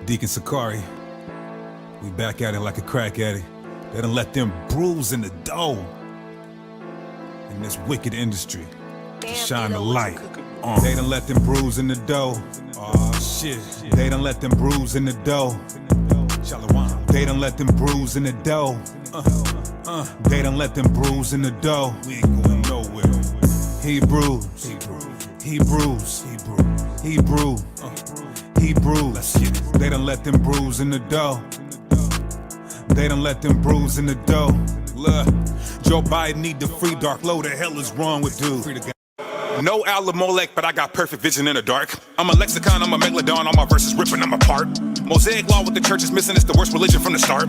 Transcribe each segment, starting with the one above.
Deacon Sakari, we back at it like a crack addict. They done let them bruise in the dough in this wicked industry to shine the light on. They done let them bruise in the dough. Oh shit. They done let them bruise in the dough. They done let them bruise in the dough. They done let them bruise in the dough. We ain't going nowhere. Hebrews. They done let them bruise in the dough. They done let them bruise in the dough. Look, Joe Biden need the free dark. Lo, the hell is wrong with dude? No Alamolek, but I got perfect vision in the dark. I'm a lexicon, I'm a megalodon, all my verses ripping them apart. Mosaic law, what the church is missing, it's the worst religion from the start.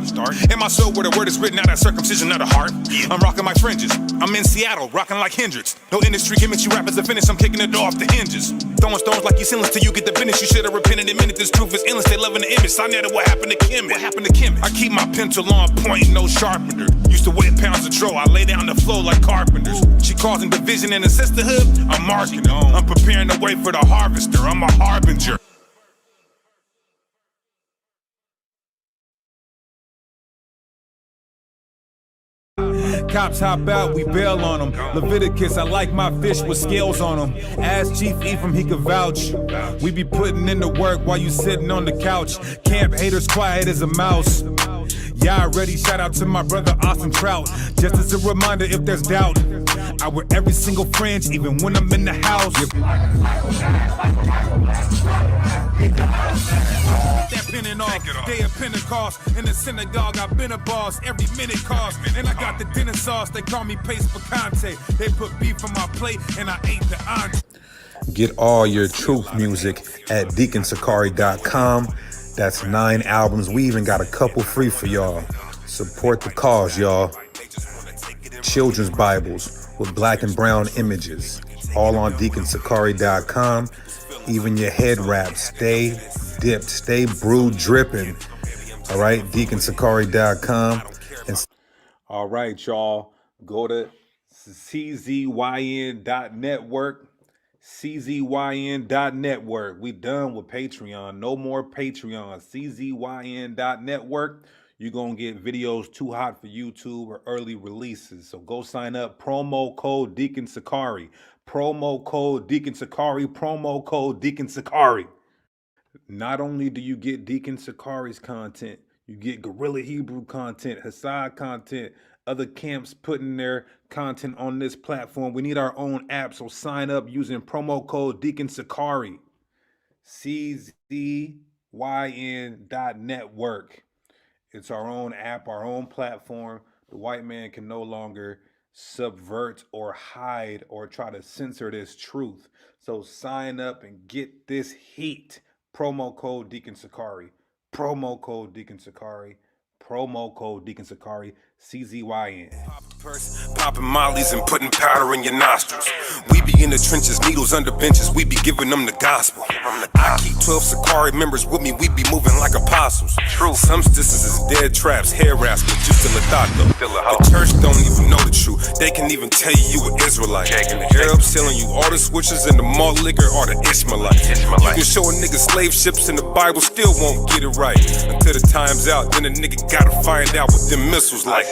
In my soul, where the word is written out, that circumcision of the heart. I'm rocking my fringes, I'm in Seattle, rocking like Hendrix. No industry gimmicks, you rappers are finished, I'm kicking it off the hinges. Throwing stones like you sinless till you get the business. You should have repented in a minute, this truth is endless. They loving the image, I know what happened to Kim. I keep my pencil on point, no sharpener. Used to weigh pounds of troll, I lay down the flow like carpenters. She causing division in the sisterhood, I'm marking them. I'm preparing the way for the harvester, I'm a harbinger. Cops hop out, we bail on them. Leviticus, I like my fish with scales on them. Ask Chief Ephraim, he could vouch. We be putting in the work while you sitting on the couch. Camp haters quiet as a mouse. Y'all ready? Shout out to my brother Austin Trout. Just as a reminder, if there's doubt, I wear every single fringe, even when I'm in the house. That pinning off, day of Pentecost. In the synagogue, I've been a boss. Every minute cost. And I got the dinner sauce, they call me Pace Picante. They put beef on my plate, and I ate the entree. Get all your truth music at deaconsakari.com. That's 9 albums. We even got a couple free for y'all. Support the cause, y'all. Children's Bibles with black and brown images. All on deaconsakari.com. Even your head wraps. Stay dipped. Stay brewed dripping. All right, deaconsakari.com. All right, y'all. Go to czyn.network. czyn.network. We done with Patreon. No more Patreon. czyn.network. You're going to get videos too hot for YouTube or early releases. So go sign up. Promo code Deacon Sakari. Promo code Deacon Sakari. Promo code Deacon Sakari. Not only do you get Deacon Sakari's content, you get Guerrilla Hebrew content, Hassad content, other camps putting their content on this platform. We need our own app, so sign up using promo code Deacon Sakari. czyn.network. It's our own app, our own platform. The white man can no longer subvert or hide or try to censor this truth. So sign up and get this heat. Promo code Deacon Sakari. Promo code Deacon Sakari. Promo code Deacon Sakari. CZYN. Popping mollies and putting powder in your nostrils. We be in the trenches, needles under benches. We be giving them the gospel. I keep 12 Sakari members with me. We be moving like apostles. True. Some distances is dead traps, hair rascals, just still a thought though. The church don't even know the truth. They can even tell you an Israelite. The Arabs selling you all the switches and the malt liquor are the Ishmaelites. You can show a nigga slave ships in the Bible, still won't get it right. Until the time's out, then a nigga gotta find out what them missiles like.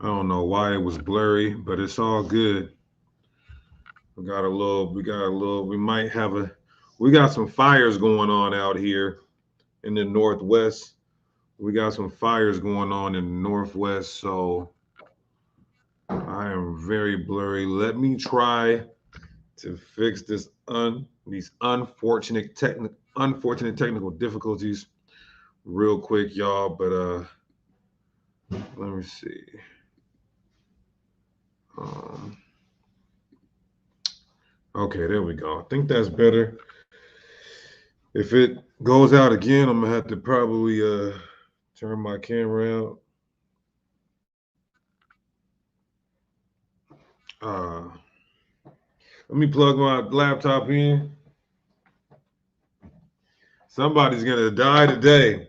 I don't know why it was blurry, but it's all good. We got some fires going on out here in the Northwest. We got some fires going on in the Northwest, so I am very blurry. Let me try to fix these unfortunate technical difficulties real quick, y'all, but let me see. Okay, there we go. I think that's better. If it goes out again, I'm gonna have to probably turn my camera out. Let me plug my laptop in. Somebody's gonna die today.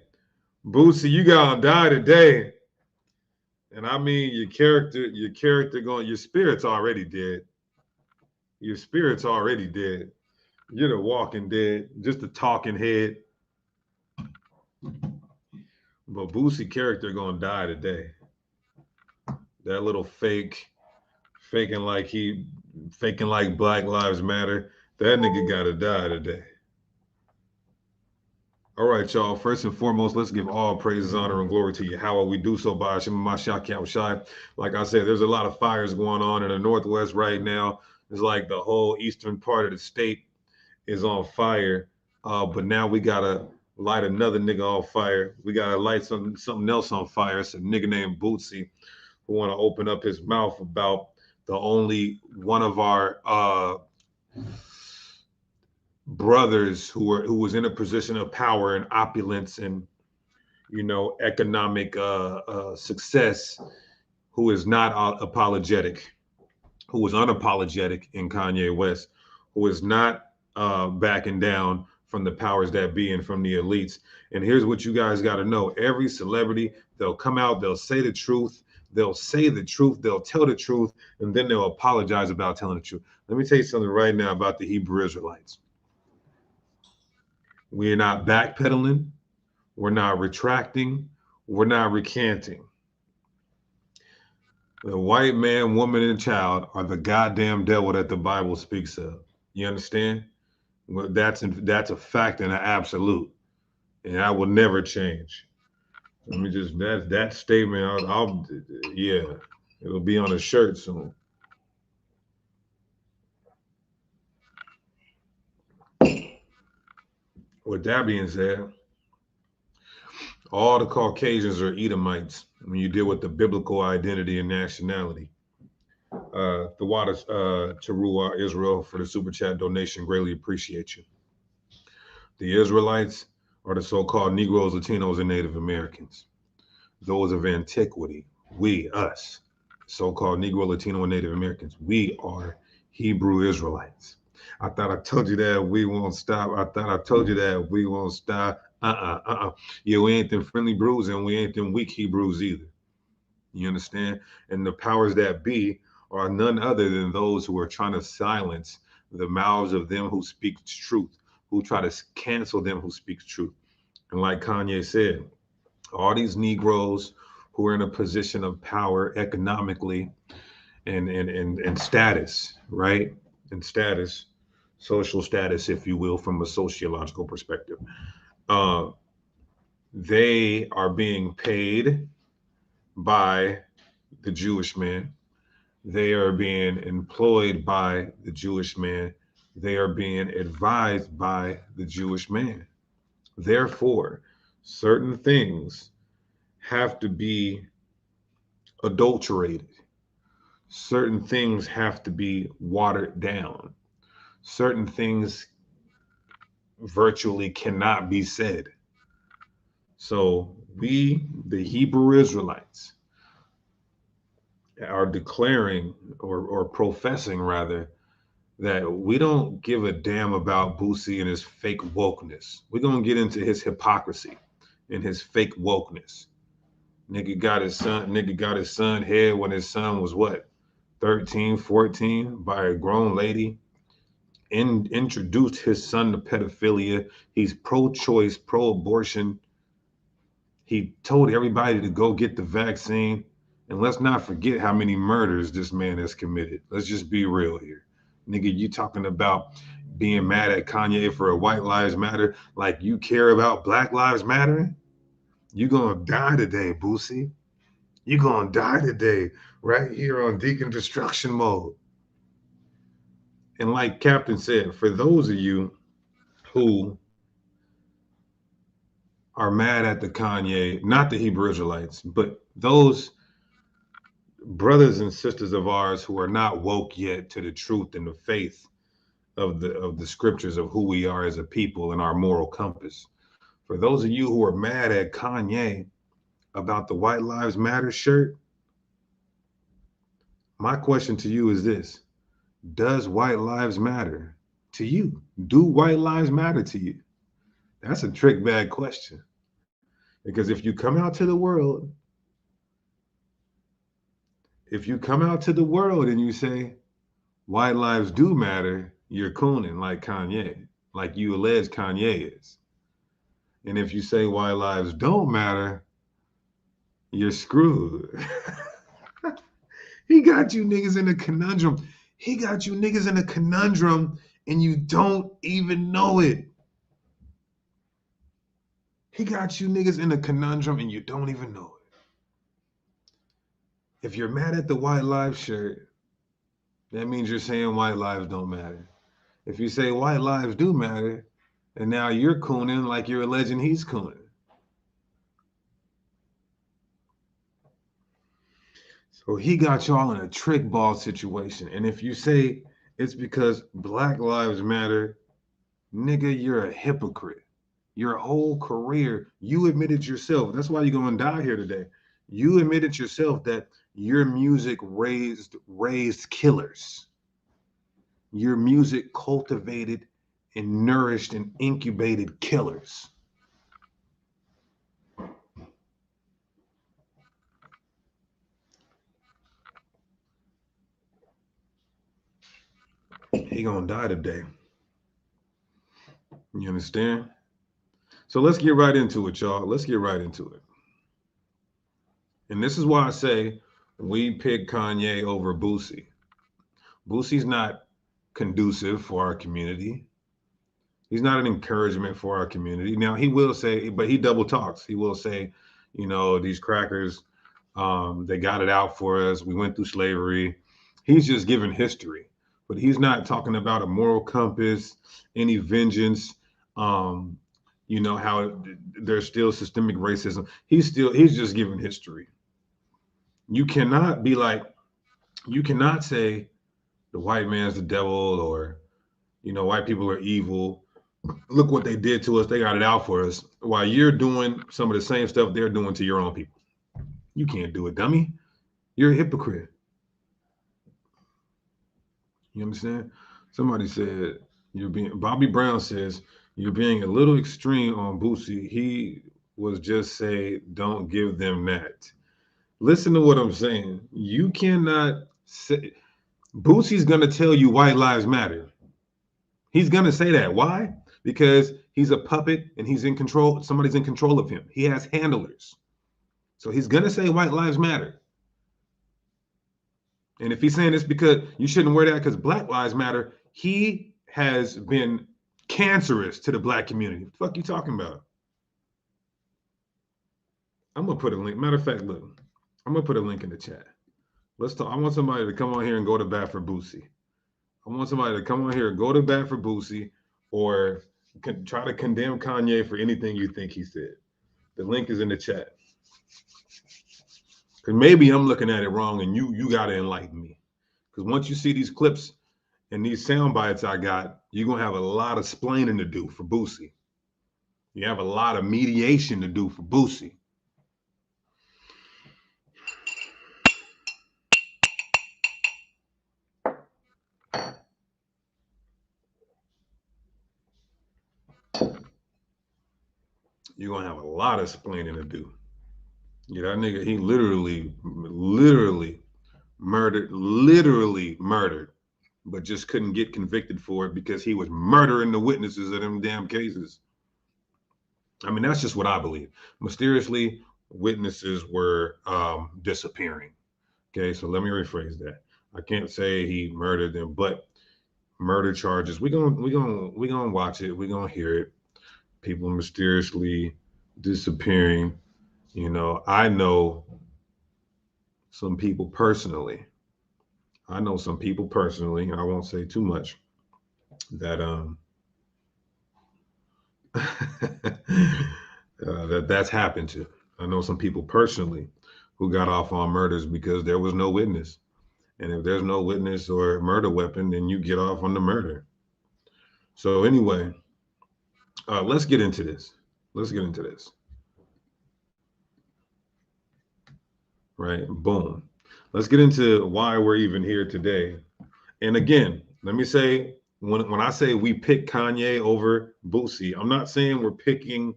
Boosie, you gonna die today. And I mean your spirit's already dead. Your spirit's already dead. You're the walking dead, just a talking head. But Boosie character gonna die today. That little faking like faking like Black Lives Matter. That nigga gotta die today. All right, y'all. First and foremost, let's give all praises, honor, and glory to Yahweh. We do so by Hashem Mashiach Shai. Like I said, there's a lot of fires going on in the Northwest right now. It's like the whole eastern part of the state is on fire. But now we gotta light another nigga on fire. We gotta light something else on fire. It's a nigga named Bootsy who want to open up his mouth about the only one of our brothers who was in a position of power and opulence and economic success, who is not apologetic, who is unapologetic in Kanye West, who is not backing down from the powers that be and from the elites. And here's what you guys got to know: every celebrity, they'll come out, they'll say the truth, they'll tell the truth, and then they'll apologize about telling the truth. Let me tell you something right now about the Hebrew Israelites. We're not backpedaling. We're not retracting. We're not recanting. The white man, woman, and child are the goddamn devil that the Bible speaks of. You understand? Well, that's a fact and an absolute, and that will never change. Let me just that statement. Yeah, it'll be on a shirt soon. With that being said, all the Caucasians are Edomites when you deal with the biblical identity and nationality. The water to Israel for the super chat donation. Greatly appreciate you. The Israelites are the so-called Negroes, Latinos, and Native Americans. Those of antiquity, us, so-called Negro, Latino, and Native Americans, we are Hebrew Israelites. I thought I told you that we won't stop. Yeah, we ain't them friendly brews and we ain't them weak Hebrews either. You understand? And the powers that be are none other than those who are trying to silence the mouths of them who speak truth, who try to cancel them who speak truth. And like Kanye said, all these Negroes who are in a position of power economically and status, right? And status, social status, if you will, from a sociological perspective. They are being paid by the Jewish man. They are being employed by the Jewish man. They are being advised by the Jewish man. Therefore, certain things have to be adulterated. Certain things have to be watered down. Certain things virtually cannot be said. So we, the Hebrew Israelites, are declaring or professing rather that we don't give a damn about Boosie and his fake wokeness. We're going to get into his hypocrisy and his fake wokeness. Nigga got his son head when his son was what, 13, 14, by a grown lady. Introduced his son to pedophilia. He's pro-choice, pro-abortion. He told everybody to go get the vaccine. And let's not forget how many murders this man has committed. Let's just be real here. Nigga, you talking about being mad at Kanye for a White Lives Matter like you care about Black Lives Matter? You gonna die today, Boosie. You gonna die today, right here on Deacon Destruction Mode. And like Captain said, for those of you who are mad at the Kanye, not the Hebrew Israelites, but those brothers and sisters of ours who are not woke yet to the truth and the faith of the scriptures of who we are as a people and our moral compass. For those of you who are mad at Kanye about the White Lives Matter shirt, my question to you is this: does white lives matter to you? Do white lives matter to you? That's a trick bag question. Because if you come out to the world and you say white lives do matter, you're cooning like Kanye, like you allege Kanye is. And if you say white lives don't matter, you're screwed. He got you niggas in a conundrum. He got you niggas in a conundrum and you don't even know it. He got you niggas in a conundrum and you don't even know it. If you're mad at the white lives shirt, that means you're saying white lives don't matter. If you say white lives do matter, and now you're cooning like you're alleging he's cooning. So he got y'all in a trick ball situation. And if you say it's because Black Lives Matter, nigga, you're a hypocrite. Your whole career, you admitted yourself. That's why you're going to die here today. You admitted yourself that your music raised killers. Your music cultivated and nourished and incubated killers. He gonna die today. You understand? So let's get right into it, y'all. Let's get right into it. And this is why I say we pick Kanye over Boosie. Boosie's not conducive for our community. He's not an encouragement for our community. Now he will say, but he double talks. He will say, you know, these crackers, they got it out for us. We went through slavery. He's just giving history, but he's not talking about a moral compass, any vengeance. You know how there's still systemic racism. He's just giving history. You cannot be like, you cannot say the white man's the devil or you know white people are evil. Look what they did to us. They got it out for us. While you're doing some of the same stuff they're doing to your own people. You can't do it, dummy. You're a hypocrite. You understand? Somebody said you're being. Bobby Brown says you're being a little extreme on Boosie. He was just say, don't give them that. Listen to what I'm saying. You cannot say Boosie's gonna tell you white lives matter. He's gonna say that. Why? Because he's a puppet and he's in control. Somebody's in control of him. He has handlers. So he's gonna say white lives matter. And if he's saying this because you shouldn't wear that because Black Lives Matter, he has been cancerous to the black community. What the fuck you talking about? I'm gonna put a link. Matter of fact, look, I'm gonna put a link in the chat. Let's talk. I want somebody to come on here and go to bat for Boosie. I want somebody to come on here and go to bat for Boosie or try to condemn Kanye for anything you think he said. The link is in the chat. Because maybe I'm looking at it wrong and you got to enlighten me. Because once you see these clips and these sound bites I got, you're going to have a lot of splaining to do for Boosie. You have a lot of mediation to do for Boosie. You're going to have a lot of splaining to do. Yeah, that nigga, he literally murdered, but just couldn't get convicted for it because he was murdering the witnesses of them damn cases. I mean, that's just what I believe. Mysteriously, witnesses were disappearing. Okay, so let me rephrase that. I can't say he murdered them, but murder charges. We gonna watch it. We gonna hear it. People mysteriously disappearing. You know, I know some people personally. I know some people personally. I won't say too much. That that's happened to. I know some people personally who got off on murders because there was no witness. And if there's no witness or murder weapon, then you get off on the murder. So anyway, let's get into this. Let's get into this. Right? Boom. Let's get into why we're even here today. And again, let me say, when I say we pick Kanye over Boosie, I'm not saying we're picking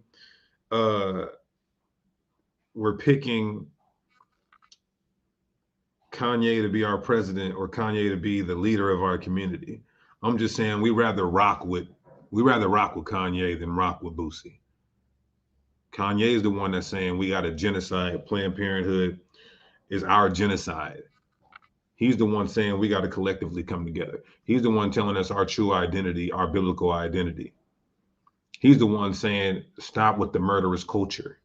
Kanye to be our president or Kanye to be the leader of our community. I'm just saying we rather rock with Kanye than rock with Boosie. Kanye is the one that's saying we got a genocide. Planned Parenthood is our genocide. He's the one saying we got to collectively come together. He's the one telling us our true identity, our biblical identity. He's the one saying stop with the murderous culture.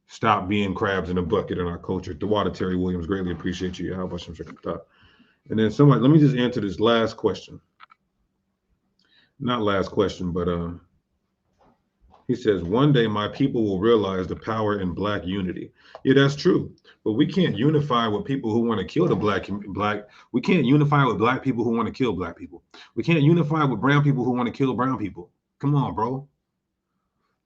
Stop being crabs in a bucket in our culture. DeWater Terry Williams, greatly appreciate you. How about some thought? And then somebody, let me just answer this last question. Not last question, but he says, one day my people will realize the power in Black unity. Yeah, that's true. But we can't unify with people who want to kill the black. We can't unify with Black people who want to kill Black people. We can't unify with brown people who want to kill brown people. Come on, bro.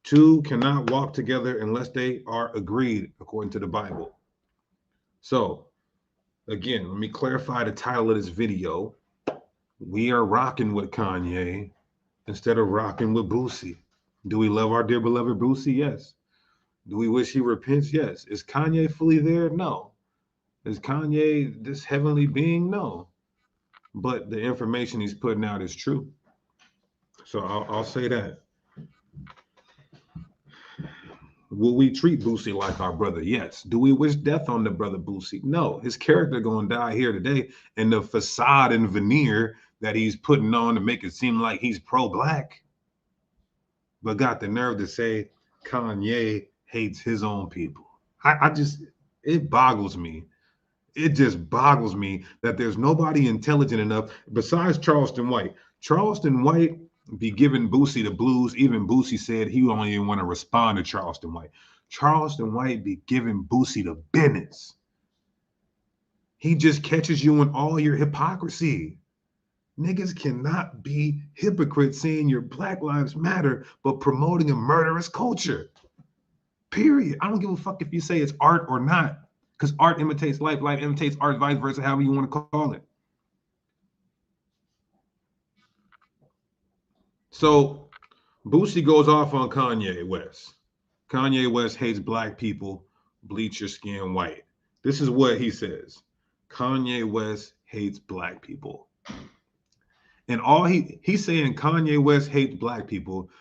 Two cannot walk together unless they are agreed, according to the Bible. So, again, let me clarify the title of this video. We are rocking with Kanye instead of rocking with Boosie. Do we love our dear beloved Boosie? Yes. Do we wish he repents? Yes. Is Kanye fully there? No. Is Kanye this heavenly being? No. But the information he's putting out is true. So I'll say that. Will we treat Boosie like our brother? Yes. Do we wish death on the brother Boosie? No. His character gonna die here today, and the facade and veneer that he's putting on to make it seem like he's pro-Black, but got the nerve to say Kanye hates his own people. I just, it boggles me. It just boggles me that there's nobody intelligent enough besides Charleston White. Charleston White be giving Boosie the blues. Even Boosie said he don't even want to respond to Charleston White. Charleston White be giving Boosie the business. He just catches you in all your hypocrisy. Niggas cannot be hypocrites saying your Black Lives Matter, but promoting a murderous culture. Period. I don't give a fuck if you say it's art or not, because art imitates life, life imitates art, vice versa, however you want to call it. So Boosie goes off on Kanye West. Kanye West hates Black people, bleach your skin white. This is what he says. Kanye West hates Black people. And all he's saying Kanye West hates Black people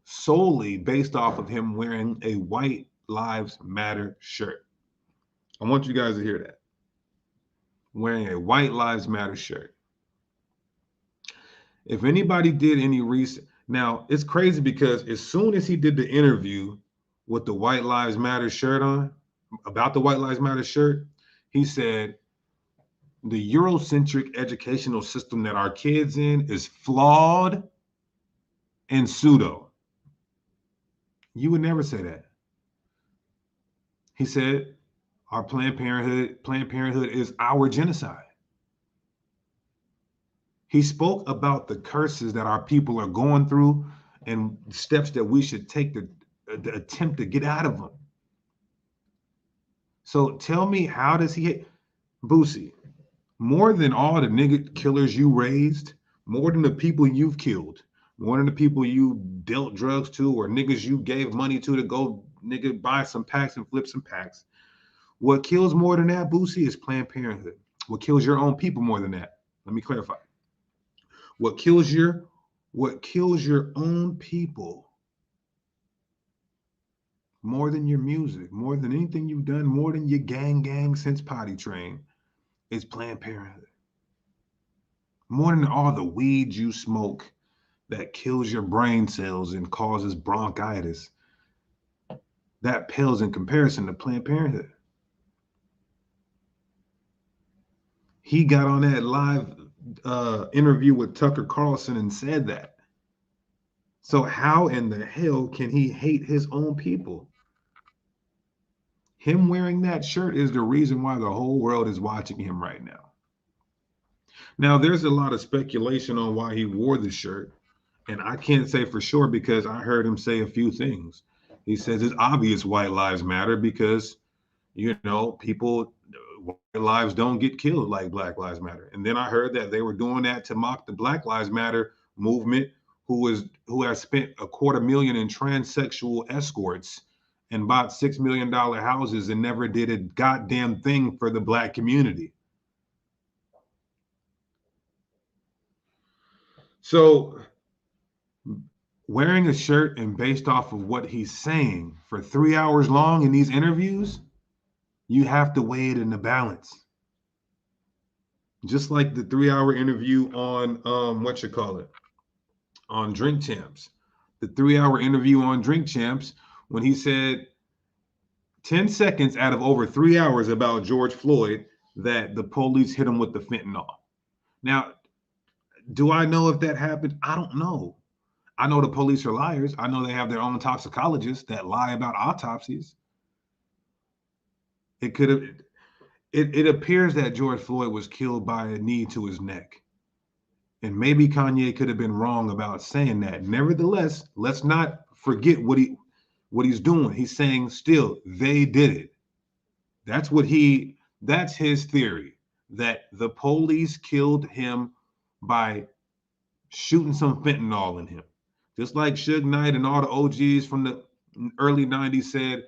solely based off of him wearing a White Lives Matter shirt. I want you guys to hear that. Wearing a White Lives Matter shirt. If anybody did any research, now it's crazy because as soon as he did the interview with the White Lives Matter shirt on, about the White Lives Matter shirt, he said, the Eurocentric educational system that our kids in is flawed and pseudo. You would never say that. He said, our Planned Parenthood is our genocide. He spoke about the curses that our people are going through and steps that we should take to attempt to get out of them. So tell me, how does he hate Boosie? More than all the nigga killers you raised, more than the people you've killed, more than the people you dealt drugs to or niggas you gave money to go nigga buy some packs and flip some packs. What kills more than that, Boosie, is Planned Parenthood. What kills your own people more than that? Let me clarify. What kills your own people more than your music, more than anything you've done, more than your gang since Potty Train, is Planned Parenthood. More than all the weed you smoke that kills your brain cells and causes bronchitis, that pales in comparison to Planned Parenthood. He got on that live interview with Tucker Carlson and said that. So how in the hell can he hate his own people? Him wearing that shirt is the reason why the whole world is watching him right now. Now, there's a lot of speculation on why he wore the shirt, and I can't say for sure because I heard him say a few things. He says it's obvious White Lives Matter because, you know, people, white lives don't get killed like Black Lives Matter. And then I heard that they were doing that to mock the Black Lives Matter movement, who has spent $250,000 in transsexual escorts and bought $6 million houses and never did a goddamn thing for the Black community. So wearing a shirt and based off of what he's saying for 3 hours long in these interviews, you have to weigh it in the balance. Just like the 3 hour interview on what you call it, on Drink Champs. The 3 hour interview on Drink Champs when he said 10 seconds out of over 3 hours about George Floyd that the police hit him with the fentanyl. Now, do I know if that happened? I don't know. I know the police are liars. I know they have their own toxicologists that lie about autopsies. It could have. It appears that George Floyd was killed by a knee to his neck. And maybe Kanye could have been wrong about saying that. Nevertheless, let's not forget what he's doing. He's saying still they did it. That's his theory, that the police killed him by shooting some fentanyl in him. Just like Suge Knight and all the OGs from the early 90s said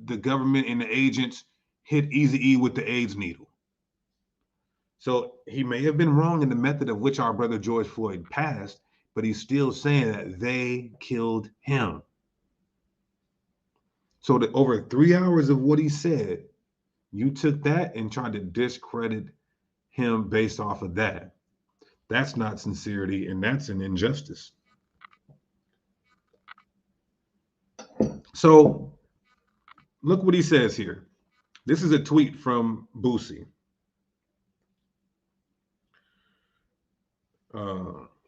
the government and the agents hit Eazy-E with the AIDS needle. So he may have been wrong in the method of which our brother George Floyd passed, but he's still saying that they killed him. So that over 3 hours of what he said, you took that and tried to discredit him based off of that. That's not sincerity, and that's an injustice. So look what he says here. This is a tweet from Boosie.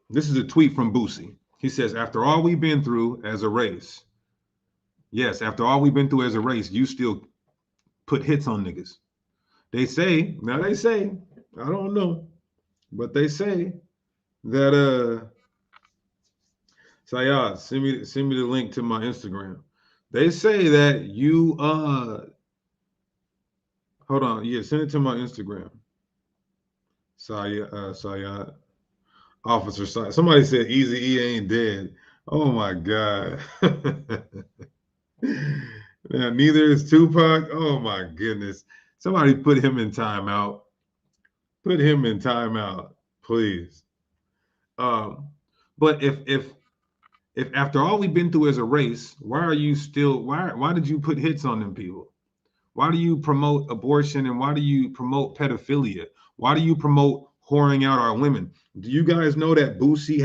This is a tweet from Boosie. He says, after all we've been through as a race, yes, after all we've been through as a race, you still put hits on niggas. They say, I don't know, but they say that Sayad, send me the link to my Instagram. They say that you hold on, yeah, send it to my Instagram. Sayad. Officer Sayad. Somebody said Eazy-E ain't dead. Oh my God. Now, neither is Tupac. Oh my goodness. Somebody put him in timeout. Put him in timeout, please. But if after all we've been through as a race, why did you put hits on them people? Why do you promote abortion and why do you promote pedophilia? Why do you promote whoring out our women? Do you guys know that Boosie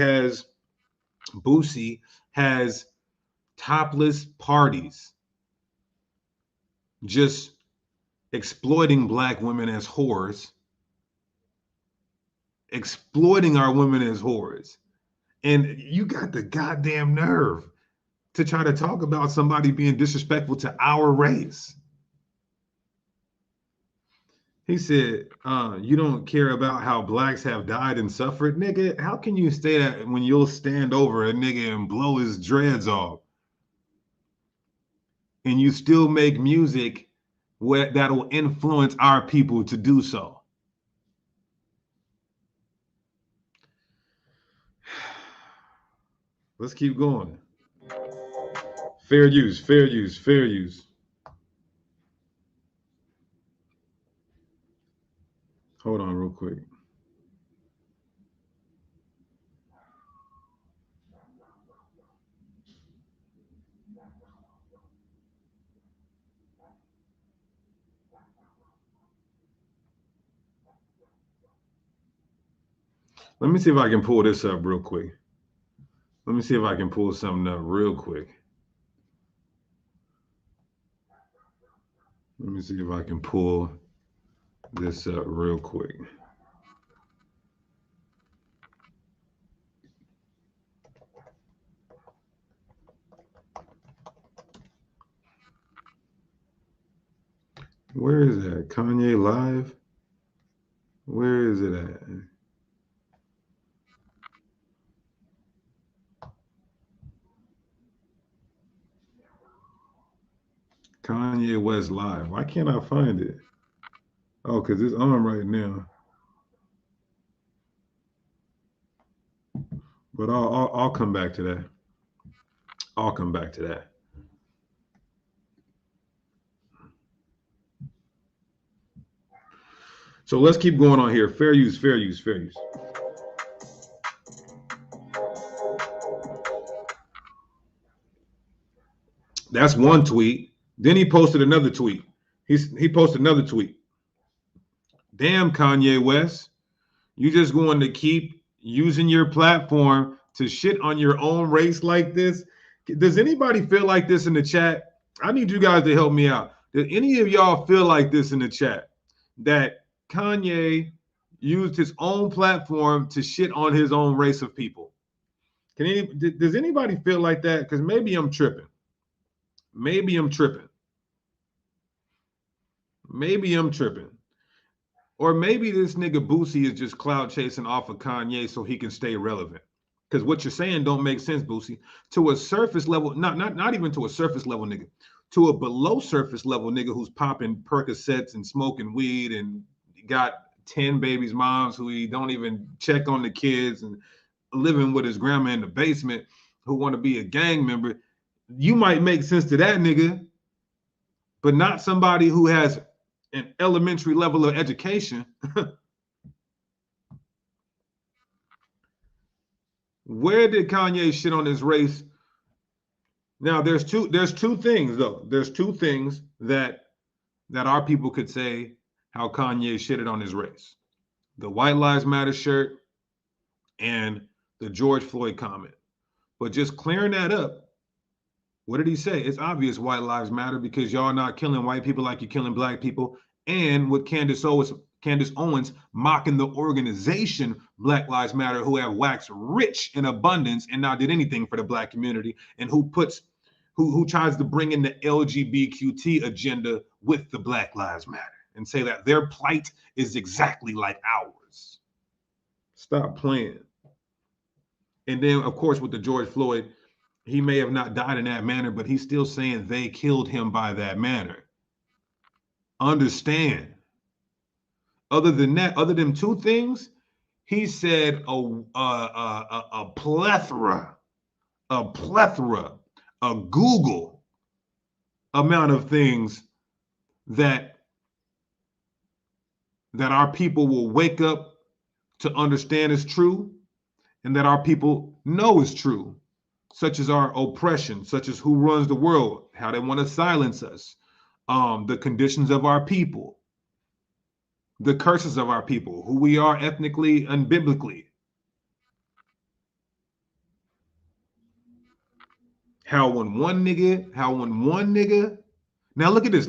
has topless parties just exploiting black women as whores, exploiting our women as whores? And you got the goddamn nerve to try to talk about somebody being disrespectful to our race. He said, you don't care about how blacks have died and suffered. Nigga, how can you say that when you'll stand over a nigga and blow his dreads off? And you still make music that'll influence our people to do so. Let's keep going. Fair use, fair use, fair use. Hold on real quick. Let me see if I can pull this up real quick. Let me see if I can pull something up real quick. Let me see if I can pull this up real quick. Where is that? Kanye Live? Where is it at? Kanye West Live. Why can't I find it? Oh, because it's on right now. But I'll come back to that. I'll come back to that. So let's keep going on here. Fair use, fair use, fair use. That's one tweet. Then he posted another tweet. He posted another tweet. Damn, Kanye West, you just going to keep using your platform to shit on your own race like this? Does anybody feel like this in the chat? I need you guys to help me out. Did any of y'all feel like this in the chat? That Kanye used his own platform to shit on his own race of people? Does anybody feel like that? Because maybe I'm tripping. Maybe I'm tripping. Maybe I'm tripping. Or maybe this nigga Boosie is just cloud chasing off of Kanye so he can stay relevant. Because what you're saying don't make sense, Boosie. To a surface level, not even to a surface level nigga, to a below surface level nigga who's popping Percocets and smoking weed and got 10 babies' moms who he don't even check on the kids and living with his grandma in the basement who want to be a gang member. You might make sense to that nigga, but not somebody who has an elementary level of education. Where did Kanye shit on his race? Now there's two things though. There's two things that our people could say how Kanye shitted on his race. The White Lives Matter shirt and the George Floyd comment. But just clearing that up, what did he say? It's obvious White Lives Matter because y'all not killing white people like you're killing black people. And with Candace Owens mocking the organization Black Lives Matter, who have waxed rich in abundance and not did anything for the black community, and who tries to bring in the LGBTQ agenda with the Black Lives Matter and say that their plight is exactly like ours. Stop playing. And then, of course, with the George Floyd, he may have not died in that manner, but he's still saying they killed him by that manner. Understand. Other than that, other than two things, he said a plethora, a Google amount of things that our people will wake up to understand is true and that our people know is true, such as our oppression, such as who runs the world, how they want to silence us, the conditions of our people, the curses of our people, who we are ethnically and biblically. How when one nigga, now look at this.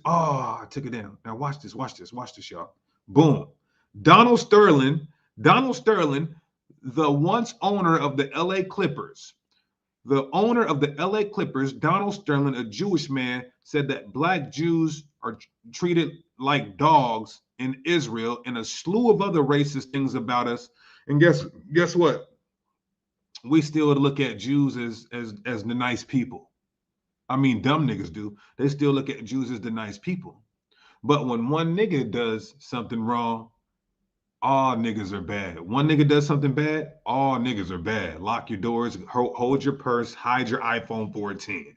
Oh, I took it down. Now watch this, y'all. Boom. Donald Sterling, the once owner of the LA Clippers. The owner of the LA Clippers, Donald Sterling, a Jewish man, said that black Jews are treated like dogs in Israel and a slew of other racist things about us. And guess what? We still look at Jews as the nice people. I mean, dumb niggas do. They still look at Jews as the nice people. But when one nigga does something wrong, all niggas are bad. One nigga does something bad, all niggas are bad. Lock your doors, hold your purse, hide your iPhone 14.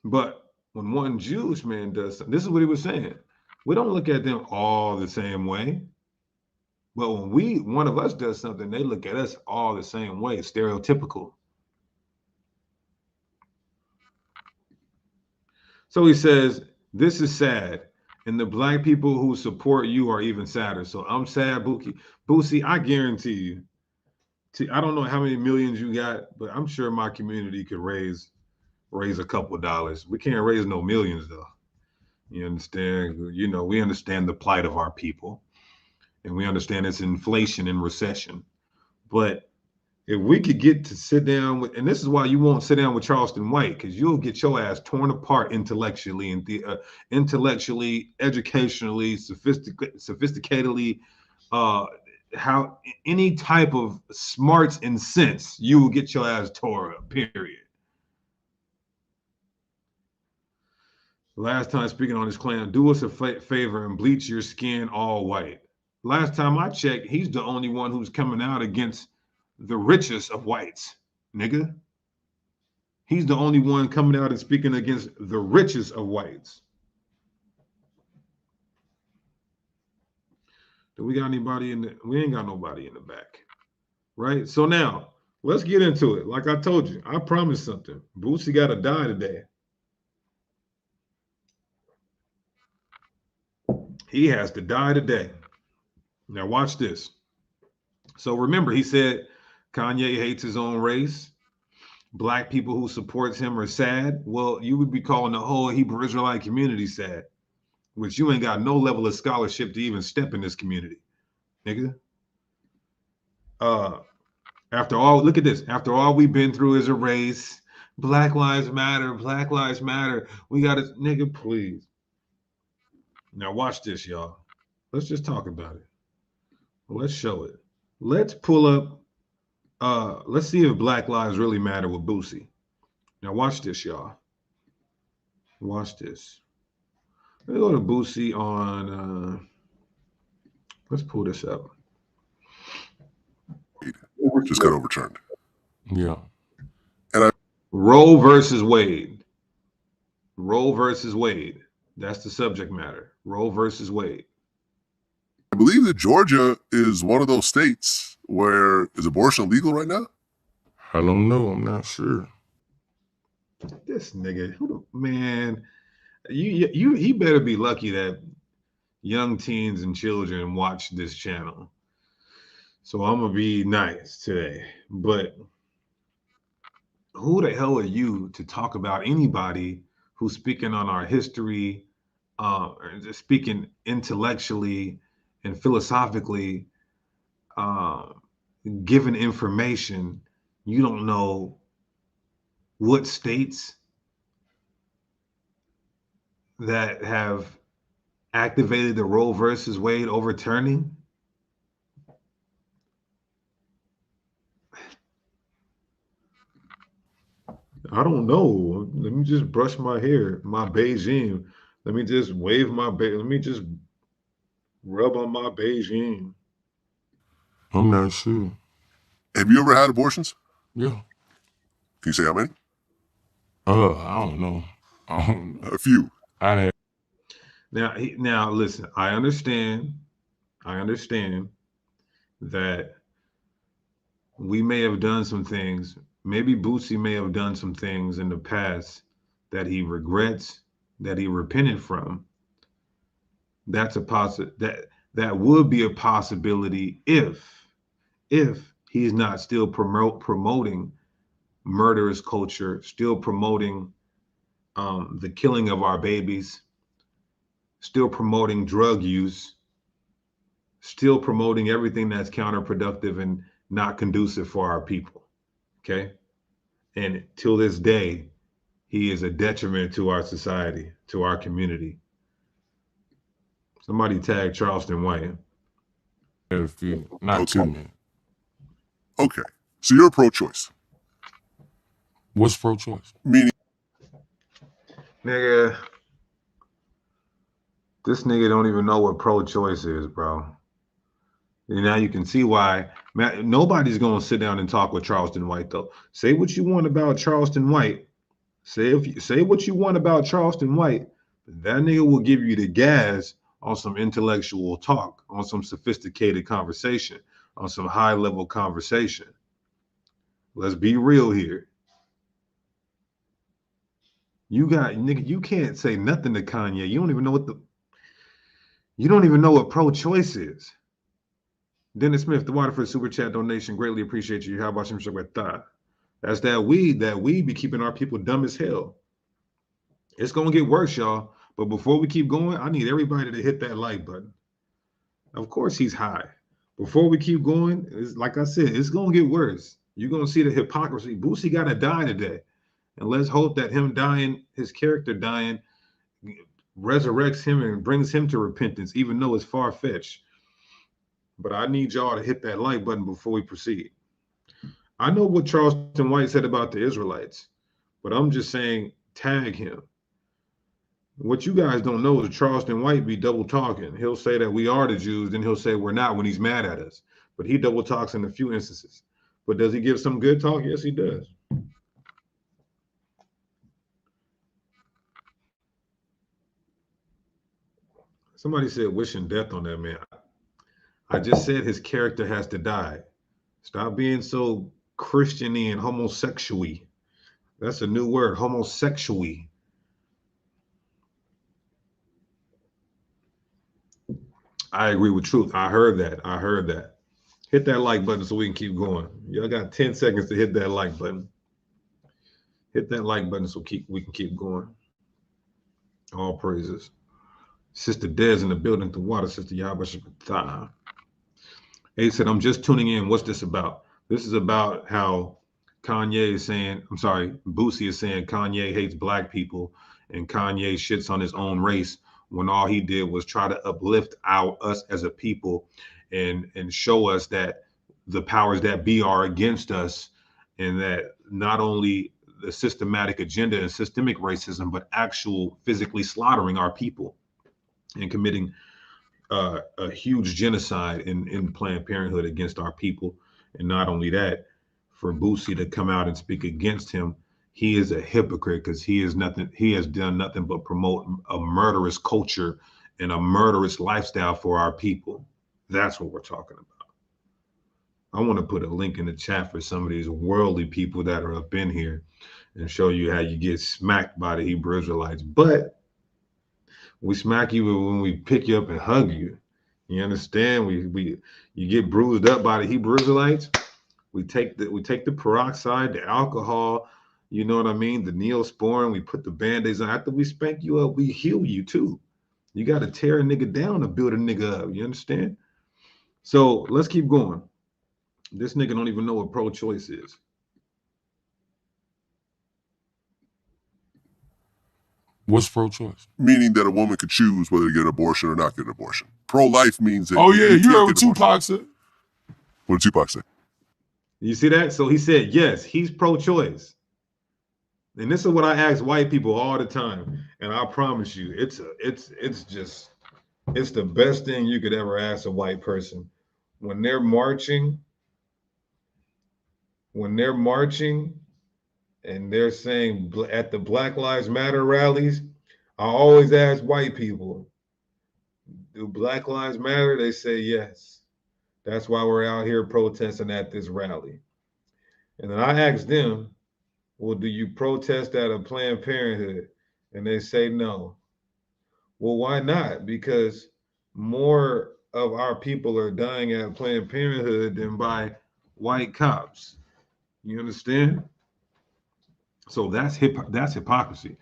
But when one Jewish man does something, this is what he was saying. We don't look at them all the same way. But when one of us does something, they look at us all the same way, stereotypical. So he says, this is sad. And the black people who support you are even sadder. So I'm sad, Boosie, I guarantee you. I don't know how many millions you got, but I'm sure my community could raise a couple of dollars. We can't raise no millions though. You understand? You know, we understand the plight of our people. And we understand it's inflation and recession. But if we could get to sit down with, and this is why you won't sit down with Charleston White, because you'll get your ass torn apart intellectually and intellectually, educationally, sophisticatedly, how any type of smarts and sense, you will get your ass tore up, period. Last time speaking on his claim, do us a favor and bleach your skin all white. Last time I checked, he's the only one who's coming out against the richest of whites, nigga. He's the only one coming out and speaking against the richest of whites. Do we got anybody we ain't got nobody in the back, right? So now Let's get into it. Like I told you, I promised something. Boosie got to die today. He has to die today. Now watch this. So remember, he said Kanye hates his own race. Black people who supports him are sad. Well, you would be calling the whole Hebrew Israelite community sad, which you ain't got no level of scholarship to even step in this community, nigga. Uh, after all, look at this. After all we've been through as a race, Black Lives Matter, Black Lives Matter. We got to, nigga, please. Now watch this, y'all. Let's just talk about it. Let's show it. Let's pull up. Let's see if Black Lives really matter with Boosie. Now watch this, y'all. Watch this. Let's go to Boosie on. Let's pull this up. Just got overturned. Yeah. And Roe versus Wade. Roe versus Wade. That's the subject matter. Roe versus Wade. I believe that Georgia is one of those states where is abortion legal right now? I don't know. I'm not sure. This nigga, man, he better be lucky that young teens and children watch this channel. So I'm gonna be nice today. But who the hell are you to talk about anybody who's speaking on our history, speaking intellectually and philosophically, given information? You don't know what states that have activated the Roe versus Wade overturning. I don't know. Let me just brush my hair, my Beijing. Let me just wave my let me just rub on my Beijing. I'm not sure. Have you ever had abortions? Yeah. Can you say how many? I don't know. A few. Now listen, I understand that we may have done some things. Maybe Boosie may have done some things in the past that he regrets, that he repented from. That's a that would be a possibility if he's not still promoting murderous culture, still promoting the killing of our babies, still promoting drug use, still promoting everything that's counterproductive and not conducive for our people. Okay. And till this day, he is a detriment to our society, to our community. Somebody tag Charleston White. A few, not Okay. too many. Okay. So you're pro-choice. What's pro-choice? Meaning, Nigga, this nigga don't even know what pro-choice is, bro. And now you can see why. Man, nobody's gonna sit down and talk with Charleston White though. Say what you want about Charleston White. Say what you want about Charleston White. That nigga will give you the gas on some intellectual talk, on some sophisticated conversation, on some high-level conversation. Let's be real here. Nigga, you can't say nothing to Kanye. You don't even know what pro-choice is. Dennis Smith, the Waterford Super Chat donation. Greatly appreciate you. How about you? That's that weed. That weed be keeping our people dumb as hell. It's gonna get worse, y'all. But before we keep going, I need everybody to hit that like button. Of course, he's high. Before we keep going, like I said, it's gonna get worse. You're gonna see the hypocrisy. Boosie gotta die today. And let's hope that him dying, his character dying, resurrects him and brings him to repentance, even though it's far-fetched. But I need y'all to hit that like button before we proceed. I know what Charleston White said about the Israelites, but I'm just saying tag him. What you guys don't know is Charleston White be double talking. He'll say that we are the Jews, then he'll say we're not when he's mad at us. But he double talks in a few instances. But does he give some good talk? Yes, he does. Somebody said wishing death on that man. I just said his character has to die. Stop being so Christiany and homosexual. That's a new word, homosexual. I agree with truth. I heard that. I heard that. Hit that like button so we can keep going. Y'all got 10 seconds to hit that like button. Hit that like button so we can keep going. All praises. Sister Des in the building, the water, Sister Yabba. He said, I'm just tuning in. What's this about? This is about how Kanye is saying, I'm sorry, Boosie is saying Kanye hates black people and Kanye shits on his own race when all he did was try to uplift us as a people and show us that the powers that be are against us, and that not only the systematic agenda and systemic racism, but actual physically slaughtering our people and committing a huge genocide in Planned Parenthood against our people. And not only that, for Boosie to come out and speak against him, he is a hypocrite because he has done nothing but promote a murderous culture and a murderous lifestyle for our people. That's what we're talking about. I want to put a link in the chat for some of these worldly people that are up in here and show you how you get smacked by the Hebrew Israelites. But we smack you when we pick you up and hug you. You understand? You get bruised up by the Hebrew Israelites. We take the peroxide, the alcohol, you know what I mean? The Neosporin, we put the band-aids on. After we spank you up, we heal you too. You got to tear a nigga down to build a nigga up. You understand? So let's keep going. This nigga don't even know what pro-choice is. What's pro-choice? Meaning that a woman could choose whether to get an abortion or not get an abortion. Pro-life means that Oh yeah, you heard what get an abortion. Tupac said. What did Tupac say? You see that? So he said, yes, he's pro-choice. And this is what I ask white people all the time. And I promise you, it's the best thing you could ever ask a white person. When they're marching and they're saying at the Black Lives Matter rallies, I always ask white people, do Black Lives Matter? They say yes. That's why we're out here protesting at this rally. And then I ask them, well, do you protest at a Planned Parenthood? And they say no. Well, why not? Because more of our people are dying at Planned Parenthood than by white cops. You understand? So that's hypocrisy.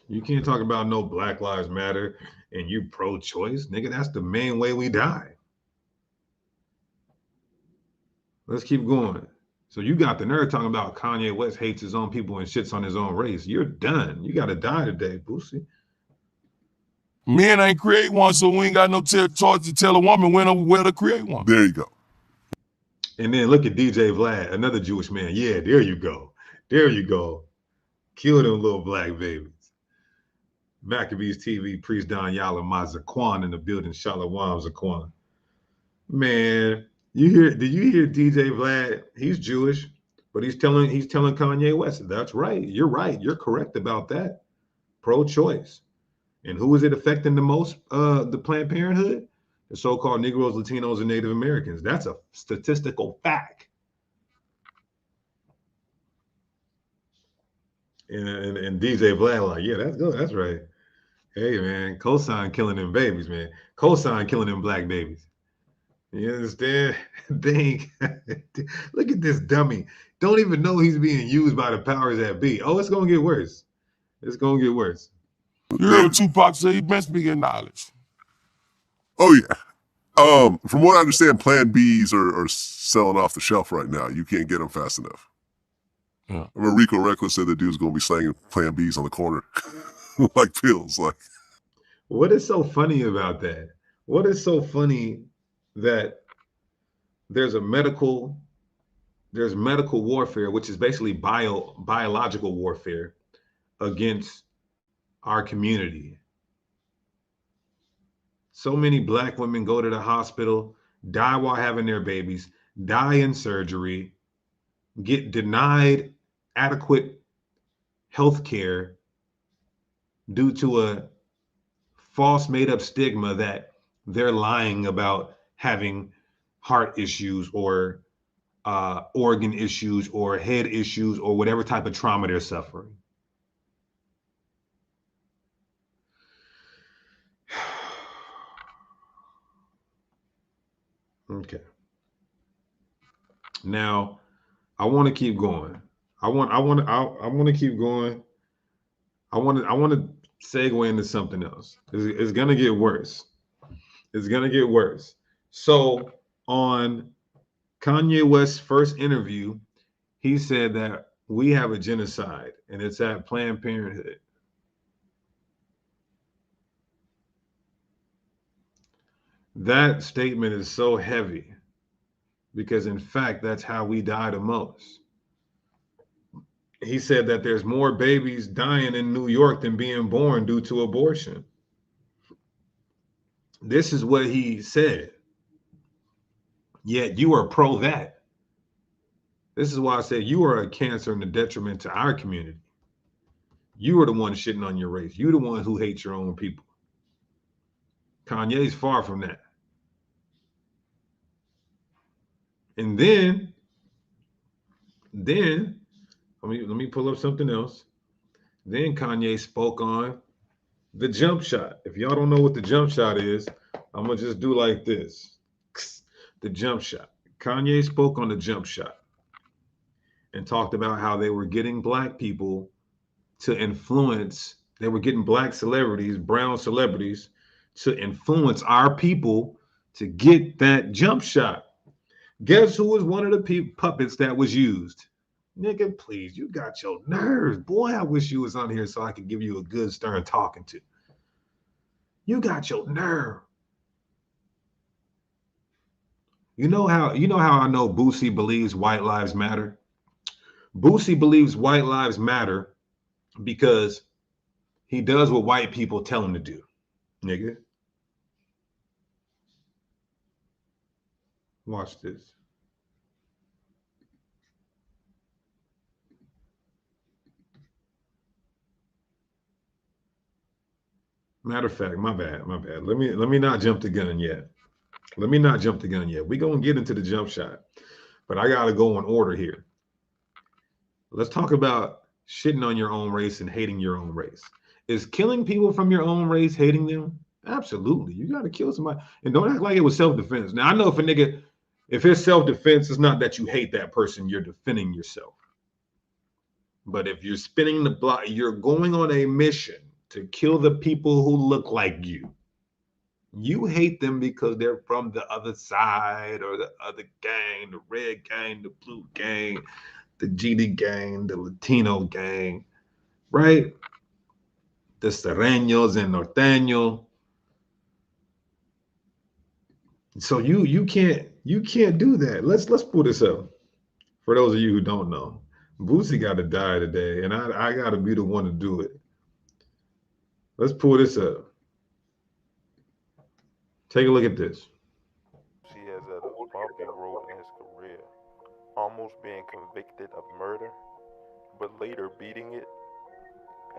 You can't talk about no Black Lives Matter and you pro-choice, nigga. That's the main way we die. Let's keep going. So you got the nerve talking about Kanye West hates his own people and shits on his own race. You're done. You got to die today, Boosie. Men ain't create one, so we ain't got no choice to tell a woman where to create one. There you go. And then look at DJ Vlad, another Jewish man. Yeah, there you go. There you go. Kill them little black babies. Maccabees TV, Priest Don Yala Mazaquan in the building. Shalom Zaquan. Man, did you hear DJ Vlad? He's Jewish, but he's telling Kanye West, that's right. You're right. You're correct about that. Pro-choice. And who is it affecting the most? The Planned Parenthood? The so-called Negroes, Latinos, and Native Americans. That's a statistical fact. And DJ Vlad like, yeah, that's good. That's right. Hey, man, cosign killing them babies, man. Cosign killing them black babies. You understand? Look at this dummy. Don't even know he's being used by the powers that be. Oh, it's going to get worse. It's going to get worse. You heard what Tupac said, he been speaking knowledge. Oh, yeah. From what I understand, Plan Bs are selling off the shelf right now. You can't get them fast enough. Yeah. I remember Rico Reckless said the dude's going to be slanging Plan Bs on the corner like pills. Like, what is so funny about that? What is so funny that there's medical warfare, which is basically biological warfare against our community. So many black women go to the hospital, die while having their babies, die in surgery, get denied adequate health care due to a false made-up stigma that they're lying about having heart issues or organ issues or head issues or whatever type of trauma they're suffering. Okay. Now, I want to keep going. I want to keep going. I want to segue into something else. It's gonna get worse. It's gonna get worse. So on Kanye West's first interview, he said that we have a genocide and it's at Planned Parenthood. That statement is so heavy because, in fact, that's how we die the most. He said that there's more babies dying in New York than being born due to abortion. This is what he said. Yet you are pro that. This is why I said you are a cancer and a detriment to our community. You are the one shitting on your race. You're the one who hates your own people. Kanye's far from that. And then let me pull up something else. Then Kanye spoke on the jump shot. If y'all don't know what the jump shot is, I'm gonna just do like this. The jump shot. Kanye spoke on the jump shot and talked about how they were getting black people to influence, they were getting black celebrities, brown celebrities, to influence our people to get that jump shot. Guess who was one of the puppets that was used? Nigga, please, you got your nerves. Boy, I wish you was on here so I could give you a good stern talking to. You got your nerve. You know how I know Boosie believes white lives matter? Boosie believes white lives matter because he does what white people tell him to do, nigga. Watch this. Matter of fact, my bad. Let me not jump the gun yet. We're gonna get into the jump shot, but I gotta go in order here. Let's talk about shitting on your own race and hating your own race. Is killing people from your own race hating them? Absolutely. You gotta kill somebody. And don't act like it was self-defense. Now I know if a nigga, if it's self-defense, it's not that you hate that person, you're defending yourself. But if you're spinning the block, you're going on a mission to kill the people who look like you. You hate them because they're from the other side or the other gang, the red gang, the blue gang, the GD gang, the Latino gang, right? The Serreños and Norteño. So you can't do that. Let's pull this up. For those of you who don't know, Boosie got to die today, and I got to be the one to do it. Let's pull this up. Take a look at this. He has had a bumpy road in his career, almost being convicted of murder, but later beating it,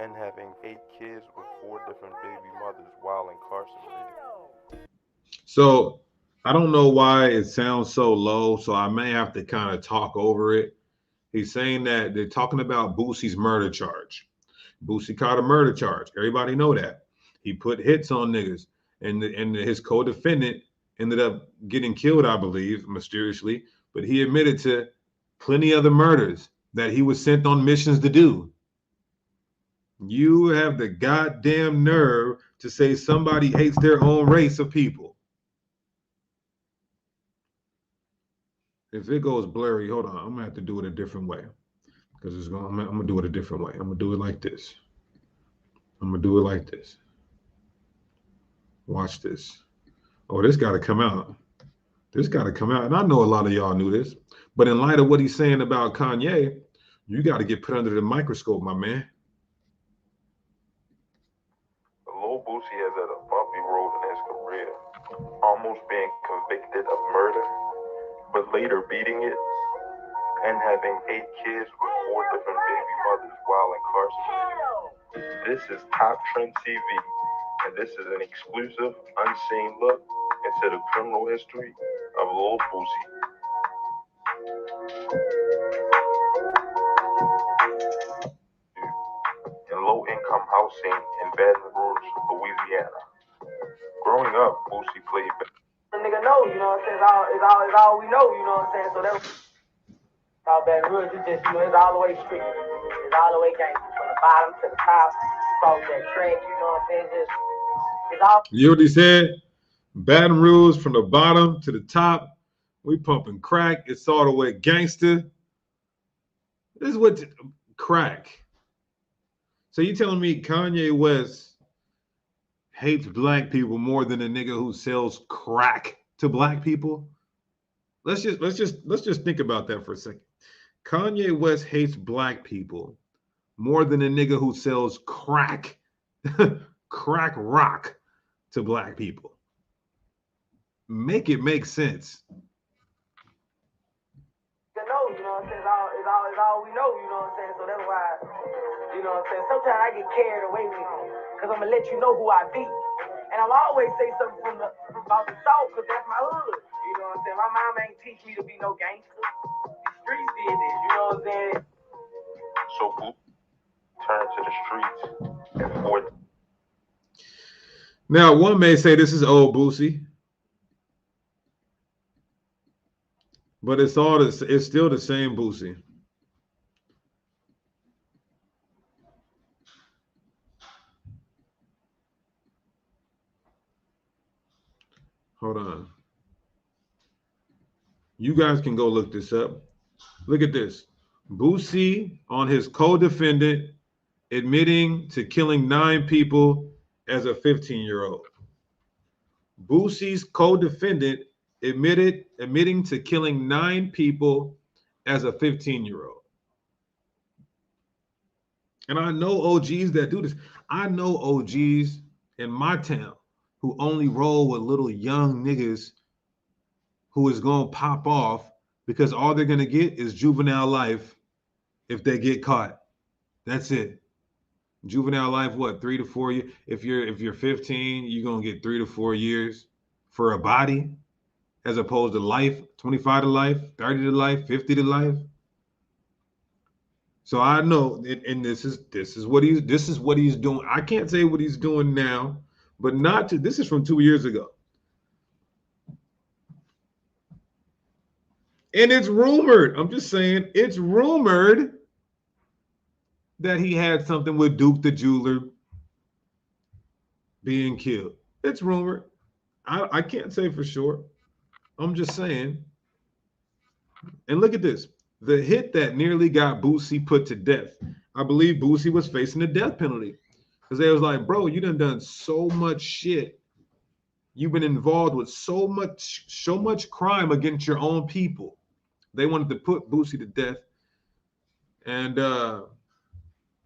and having 8 kids with 4 different baby mothers while incarcerated. So I don't know why it sounds so low, so I may have to kind of talk over it. He's saying that they're talking about Boosie's murder charge. Boosie caught a murder charge. Everybody know that. He put hits on niggas, and his co-defendant ended up getting killed, I believe, mysteriously. But he admitted to plenty of the murders that he was sent on missions to do. You have the goddamn nerve to say somebody hates their own race of people. If it goes blurry, hold on. I'm gonna have to do it a different way because I'm gonna do it a different way. I'm gonna do it like this. Watch this. Oh, this got to come out. And I know a lot of y'all knew this, but in light of what he's saying about Kanye, you got to get put under the microscope, my man. Lil Boosie has had a bumpy road in his career, almost being convicted of murder, but later beating it, and having 8 kids with 4 different baby mothers while incarcerated. This is Top Trend TV, and this is an exclusive, unseen look into the criminal history of Lil Boosie. housing in Baton Rouge, Louisiana. Growing up, Boosie played. The nigga know, you know what I'm saying? It's all we know, you know what I'm saying? So that's all Baton Rouge. It's just, you know, it's all the way street. It's all the way gangster from the bottom to the top, across that track, you know what I'm saying? Just, it's all. You know what he said? Baton Rouge from the bottom to the top. We pumping crack. It's all the way gangster. This is what crack. So you telling me Kanye West hates black people more than a nigga who sells crack to black people? Let's just think about that for a second. Kanye West hates black people more than a nigga who sells crack, crack rock to black people. Make it make sense. You know what I'm saying? It's all we know, you know what I'm saying? So that's why, you know what I'm saying? Sometimes I get carried away with it, because I'm going to let you know who I be. And I'm always say something about the South, because that's my hood. You know what I'm saying? My mom ain't teach me to be no gangster. The streets did this, you know what I'm saying? So Boosie turned to the streets at 14. Now, one may say this is old Boosie, but it's still the same Boosie. Hold on. You guys can go look this up. Look at this. Boosie on his co-defendant admitting to killing 9 people as a 15-year-old. Boosie's co-defendant admitting to killing 9 people as a 15-year-old. And I know OGs that do this. I know OGs in my town who only roll with little young niggas who is going to pop off because all they're going to get is juvenile life if they get caught. That's it. Juvenile life, what, 3 to 4 years? If you're 15, you're going to get 3 to 4 years for a body, as opposed to life, 25 to life, 30 to life, 50 to life. So I know, and this is what he's doing. I can't say what he's doing now, but this is from 2 years ago. And it's rumored, I'm just saying, it's rumored that he had something with Duke the jeweler being killed. It's rumored. I can't say for sure. I'm just saying. And look at this. The hit that nearly got Boosie put to death. I believe Boosie was facing the death penalty. Because they was like, bro, you done so much shit. You've been involved with so much crime against your own people. They wanted to put Boosie to death. And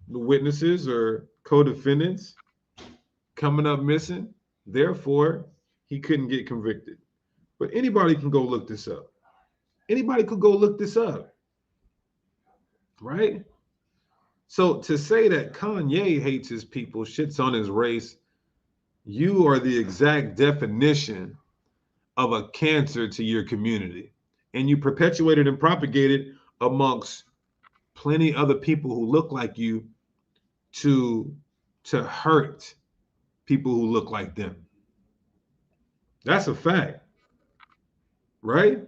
the witnesses or co-defendants coming up missing. Therefore, he couldn't get convicted. But anybody can go look this up. Anybody could go look this up. Right? So to say that Kanye hates his people, shits on his race, you are the exact definition of a cancer to your community. And you perpetuate it and propagate it amongst plenty other people who look like you to hurt people who look like them. That's a fact. Right?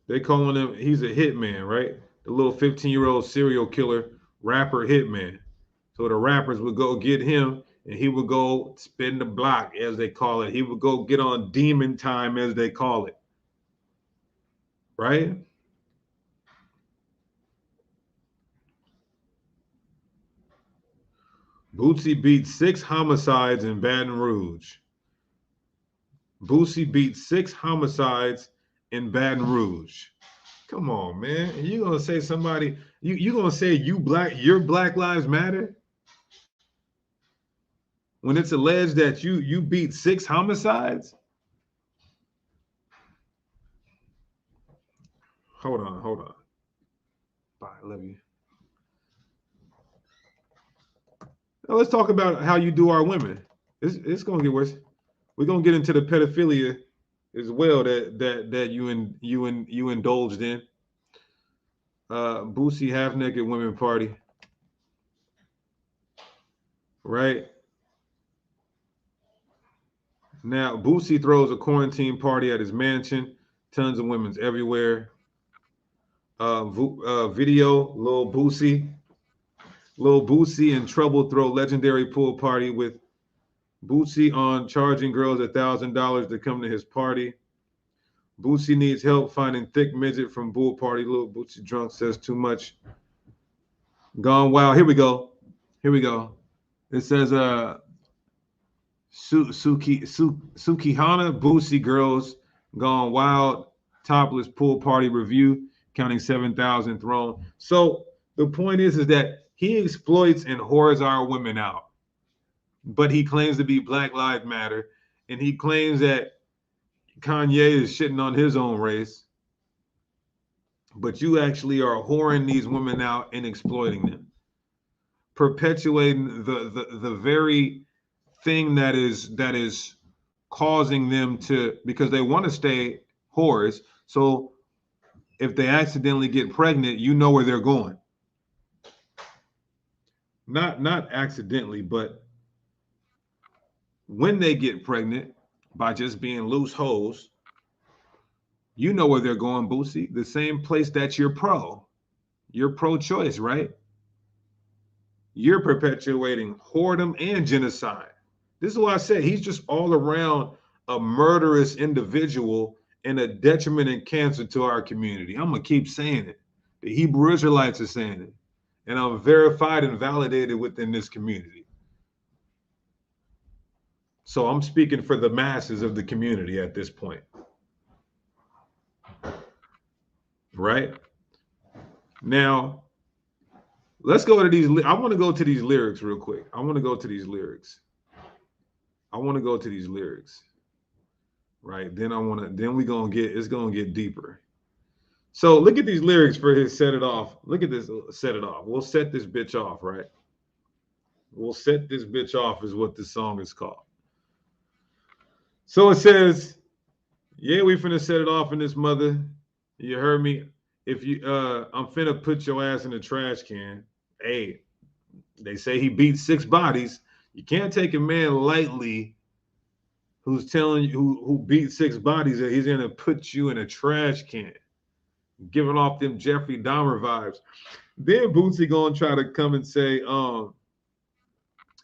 They calling him, he's a hitman, right? The little 15-year-old serial killer rapper hitman. So the rappers would go get him and he would go spin the block, as they call it. He would go get on demon time, as they call it. Right? Boosie beat 6 homicides in Baton Rouge. Boosie beat 6 homicides in Baton Rouge. Come on, man. And you gonna say somebody, you gonna say your Black Lives Matter? When it's alleged that you beat 6 homicides? Hold on. Bye, love you. Now let's talk about how you do our women. It's gonna get worse. We're gonna get into the pedophilia as well that you indulged in. Boosie half naked women party. Right? Now, Boosie throws a quarantine party at his mansion. Tons of women's everywhere. Video, Lil Boosie. Lil Boosie in trouble throw legendary pool party with Boosie on charging girls $1,000 to come to his party. Boosie needs help finding thick midget from pool party. Lil Boosie drunk says too much. Gone wild. Here we go. Here we go. It says Sukihana Boosie girls gone wild topless pool party review counting 7,000 thrown. So the point is that he exploits and whores our women out, but he claims to be Black Lives Matter, and he claims that Kanye is shitting on his own race, but you actually are whoring these women out and exploiting them, perpetuating the very thing that is causing them to, because they want to stay whores. So if they accidentally get pregnant, you know where they're going. Not accidentally, but when they get pregnant by just being loose hoes, you know where they're going, Boosie. The same place that you're pro-choice, right? You're perpetuating whoredom and genocide. This is why I say he's just all around a murderous individual and a detriment and cancer to our community. I'm going to keep saying it. The Hebrew Israelites are saying it. And I'm verified and validated within this community. So I'm speaking for the masses of the community at this point. Right? Now, let's go to these. I want to go to these lyrics real quick. Right? Then we're going to get, it's going to get deeper. So look at these lyrics for his Set It Off. Look at this, Set It Off. We'll set this bitch off, right? We'll set this bitch off is what this song is called. So it says, yeah, we finna set it off in this mother. You heard me? If you, I'm finna put your ass in the trash can. Hey, they say he beat 6 bodies. You can't take a man lightly who's telling you, who beat 6 bodies, that he's gonna put you in a trash can. Giving off them Jeffrey Dahmer vibes. Then Boosie gonna try to come and say,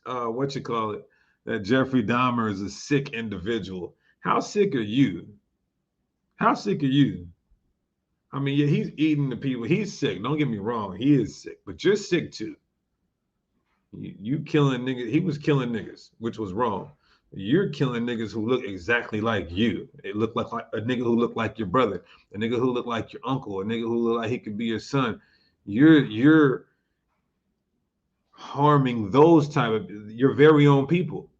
what you call it, that Jeffrey Dahmer is a sick individual. How sick are you? How sick are you? I mean, yeah, he's eating the people. He's sick. Don't get me wrong. He is sick, but you're sick too. You killing niggas. He was killing niggas, which was wrong. You're killing niggas who look exactly like you. It looked like a nigga who looked like your brother, a nigga who looked like your uncle, a nigga who looked like he could be your son. You're harming those type of your very own people.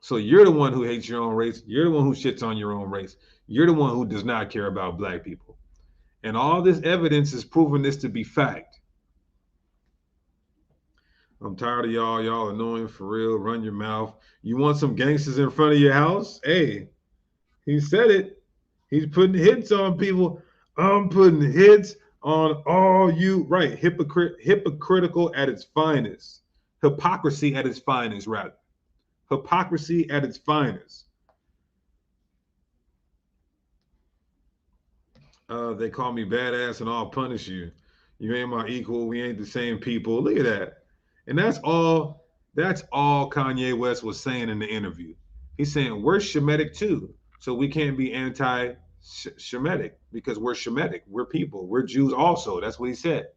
So you're the one who hates your own race. You're the one who shits on your own race. You're the one who does not care about black people. And all this evidence is proving this to be fact. I'm tired of y'all. Y'all annoying for real. Run your mouth. You want some gangsters in front of your house? Hey, he said it. He's putting hits on people. I'm putting hits on all you. Right. Hypocritical at its finest. Hypocrisy at its finest, rather. Hypocrisy at its finest. They call me badass and I'll punish you. You ain't my equal. We ain't the same people. Look at that. And that's all Kanye West was saying in the interview. He's saying we're Shemitic too. So we can't be anti-Shemitic because we're Shemitic. We're people. We're Jews also. That's what he said.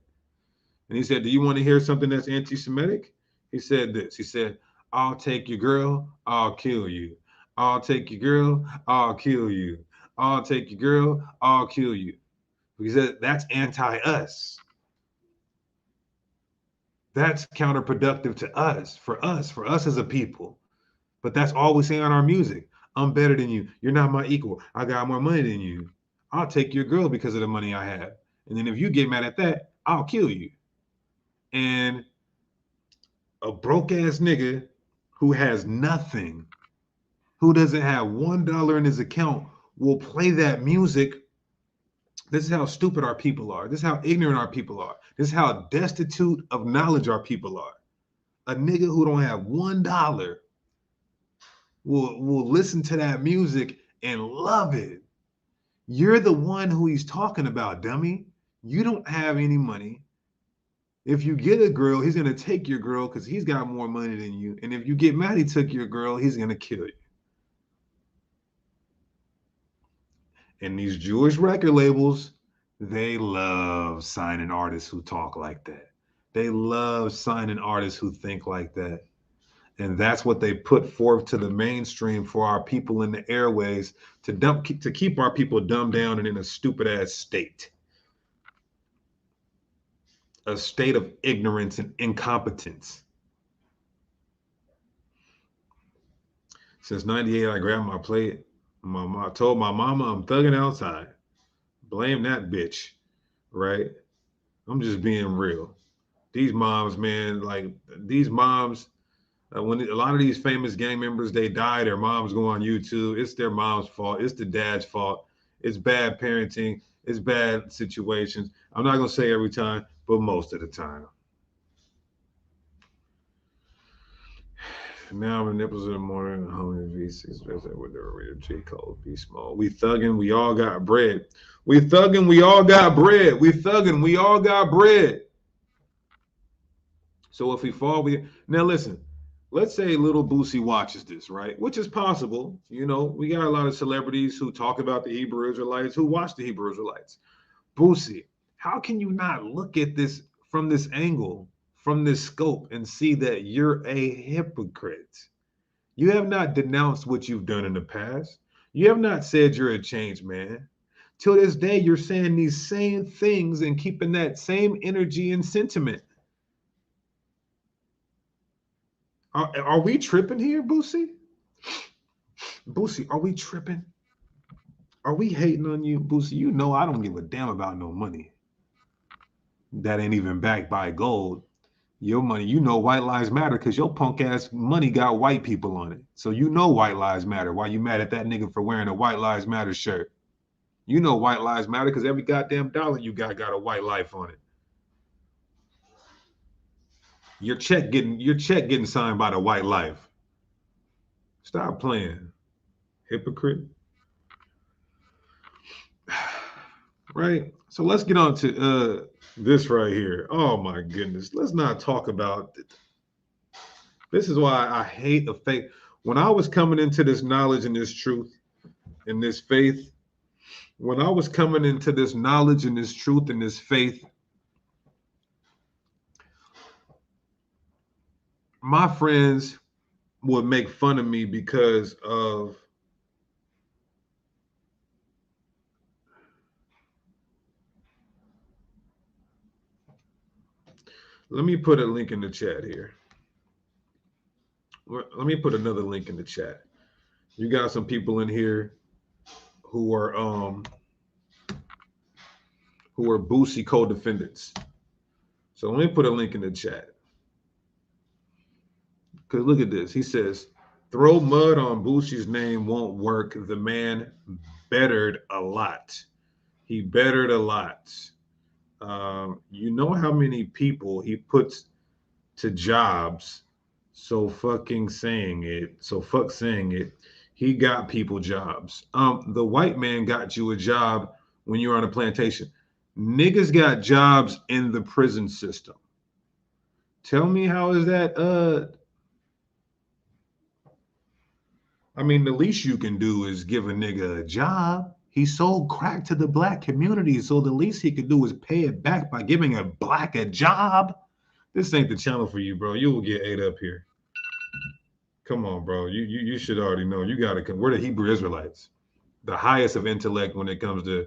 And he said, do you want to hear something that's anti-Semitic? He said this. He said, I'll take your girl, I'll kill you. I'll take your girl, I'll kill you. I'll take your girl, I'll kill you. He said, that's anti-us. That's counterproductive to us, for us as a people. But that's all we say on our music. I'm better than you. You're not my equal. I got more money than you. I'll take your girl because of the money I have. And then if you get mad at that, I'll kill you. And a broke ass nigga who has nothing, who doesn't have $1 in his account, will play that music This is how stupid our people are. This is how ignorant our people are. This is how destitute of knowledge our people are. A nigga who don't have $1 will listen to that music and love it. You're the one who he's talking about, dummy. You don't have any money. If you get a girl, he's gonna take your girl because he's got more money than you. And if you get mad he took your girl, he's gonna kill you. And these Jewish record labels, they love signing artists who talk like that. They love signing artists who think like that. And that's what they put forth to the mainstream for our people in the airways to keep our people dumbed down and in a stupid ass state. A state of ignorance and incompetence. Since 98, I grabbed my plate. I told my mama I'm thugging outside. Blame that bitch, right? I'm just being real. These moms, man, like these moms, when a lot of these famous gang members, they die, their moms go on YouTube. It's their mom's fault. It's the dad's fault. It's bad parenting. It's bad situations. I'm not going to say every time, but most of the time. Now my nipples in the morning, homie V6, with the real J. Cole, be small. We thugging, we all got bread. We thugging, we all got bread. We thugging, we all got bread. So if we fall, now listen, let's say little Boosie watches this, right? Which is possible. You know, we got a lot of celebrities who talk about the Hebrew Israelites, who watch the Hebrew Israelites. Boosie, how can you not look at this from this angle, from this scope, and see that you're a hypocrite? You have not denounced what you've done in the past. You have not said you're a changed man. Till this day, you're saying these same things and keeping that same energy and sentiment. Are we tripping here, Boosie? Boosie, are we tripping? Are we hating on you, Boosie? You know I don't give a damn about no money that ain't even backed by gold. Your money, you know white lives matter because your punk ass money got white people on it. So you know white lives matter. Why you mad at that nigga for wearing a white lives matter shirt? You know white lives matter because every goddamn dollar you got a white life on it. Your check getting signed by the white life. Stop playing, hypocrite. Right? So let's get on to this right here. Oh my goodness. Let's not talk about it. This is why I hate the faith. When I was coming into this knowledge and this truth and this faith, when I was coming into this knowledge and this truth and this faith, my friends would make fun of me because of let me put a link in the chat here. Let me put another link in the chat. You got some people in here who are Boosie co-defendants. So let me put a link in the chat. Because look at this. He says, throw mud on Boosie's name won't work. The man bettered a lot. He bettered a lot. You know how many people he puts to jobs. So fucking saying it. So fuck saying it. He got people jobs. The white man got you a job when you were on a plantation. Niggas got jobs in the prison system. Tell me how is that I mean, the least you can do is give a nigga a job. He sold crack to the black community, so the least he could do is pay it back by giving a black a job. This ain't the channel for you, bro. You will get ate up here. Come on, bro. You should already know. You gotta come. We're the Hebrew Israelites, the highest of intellect when it comes to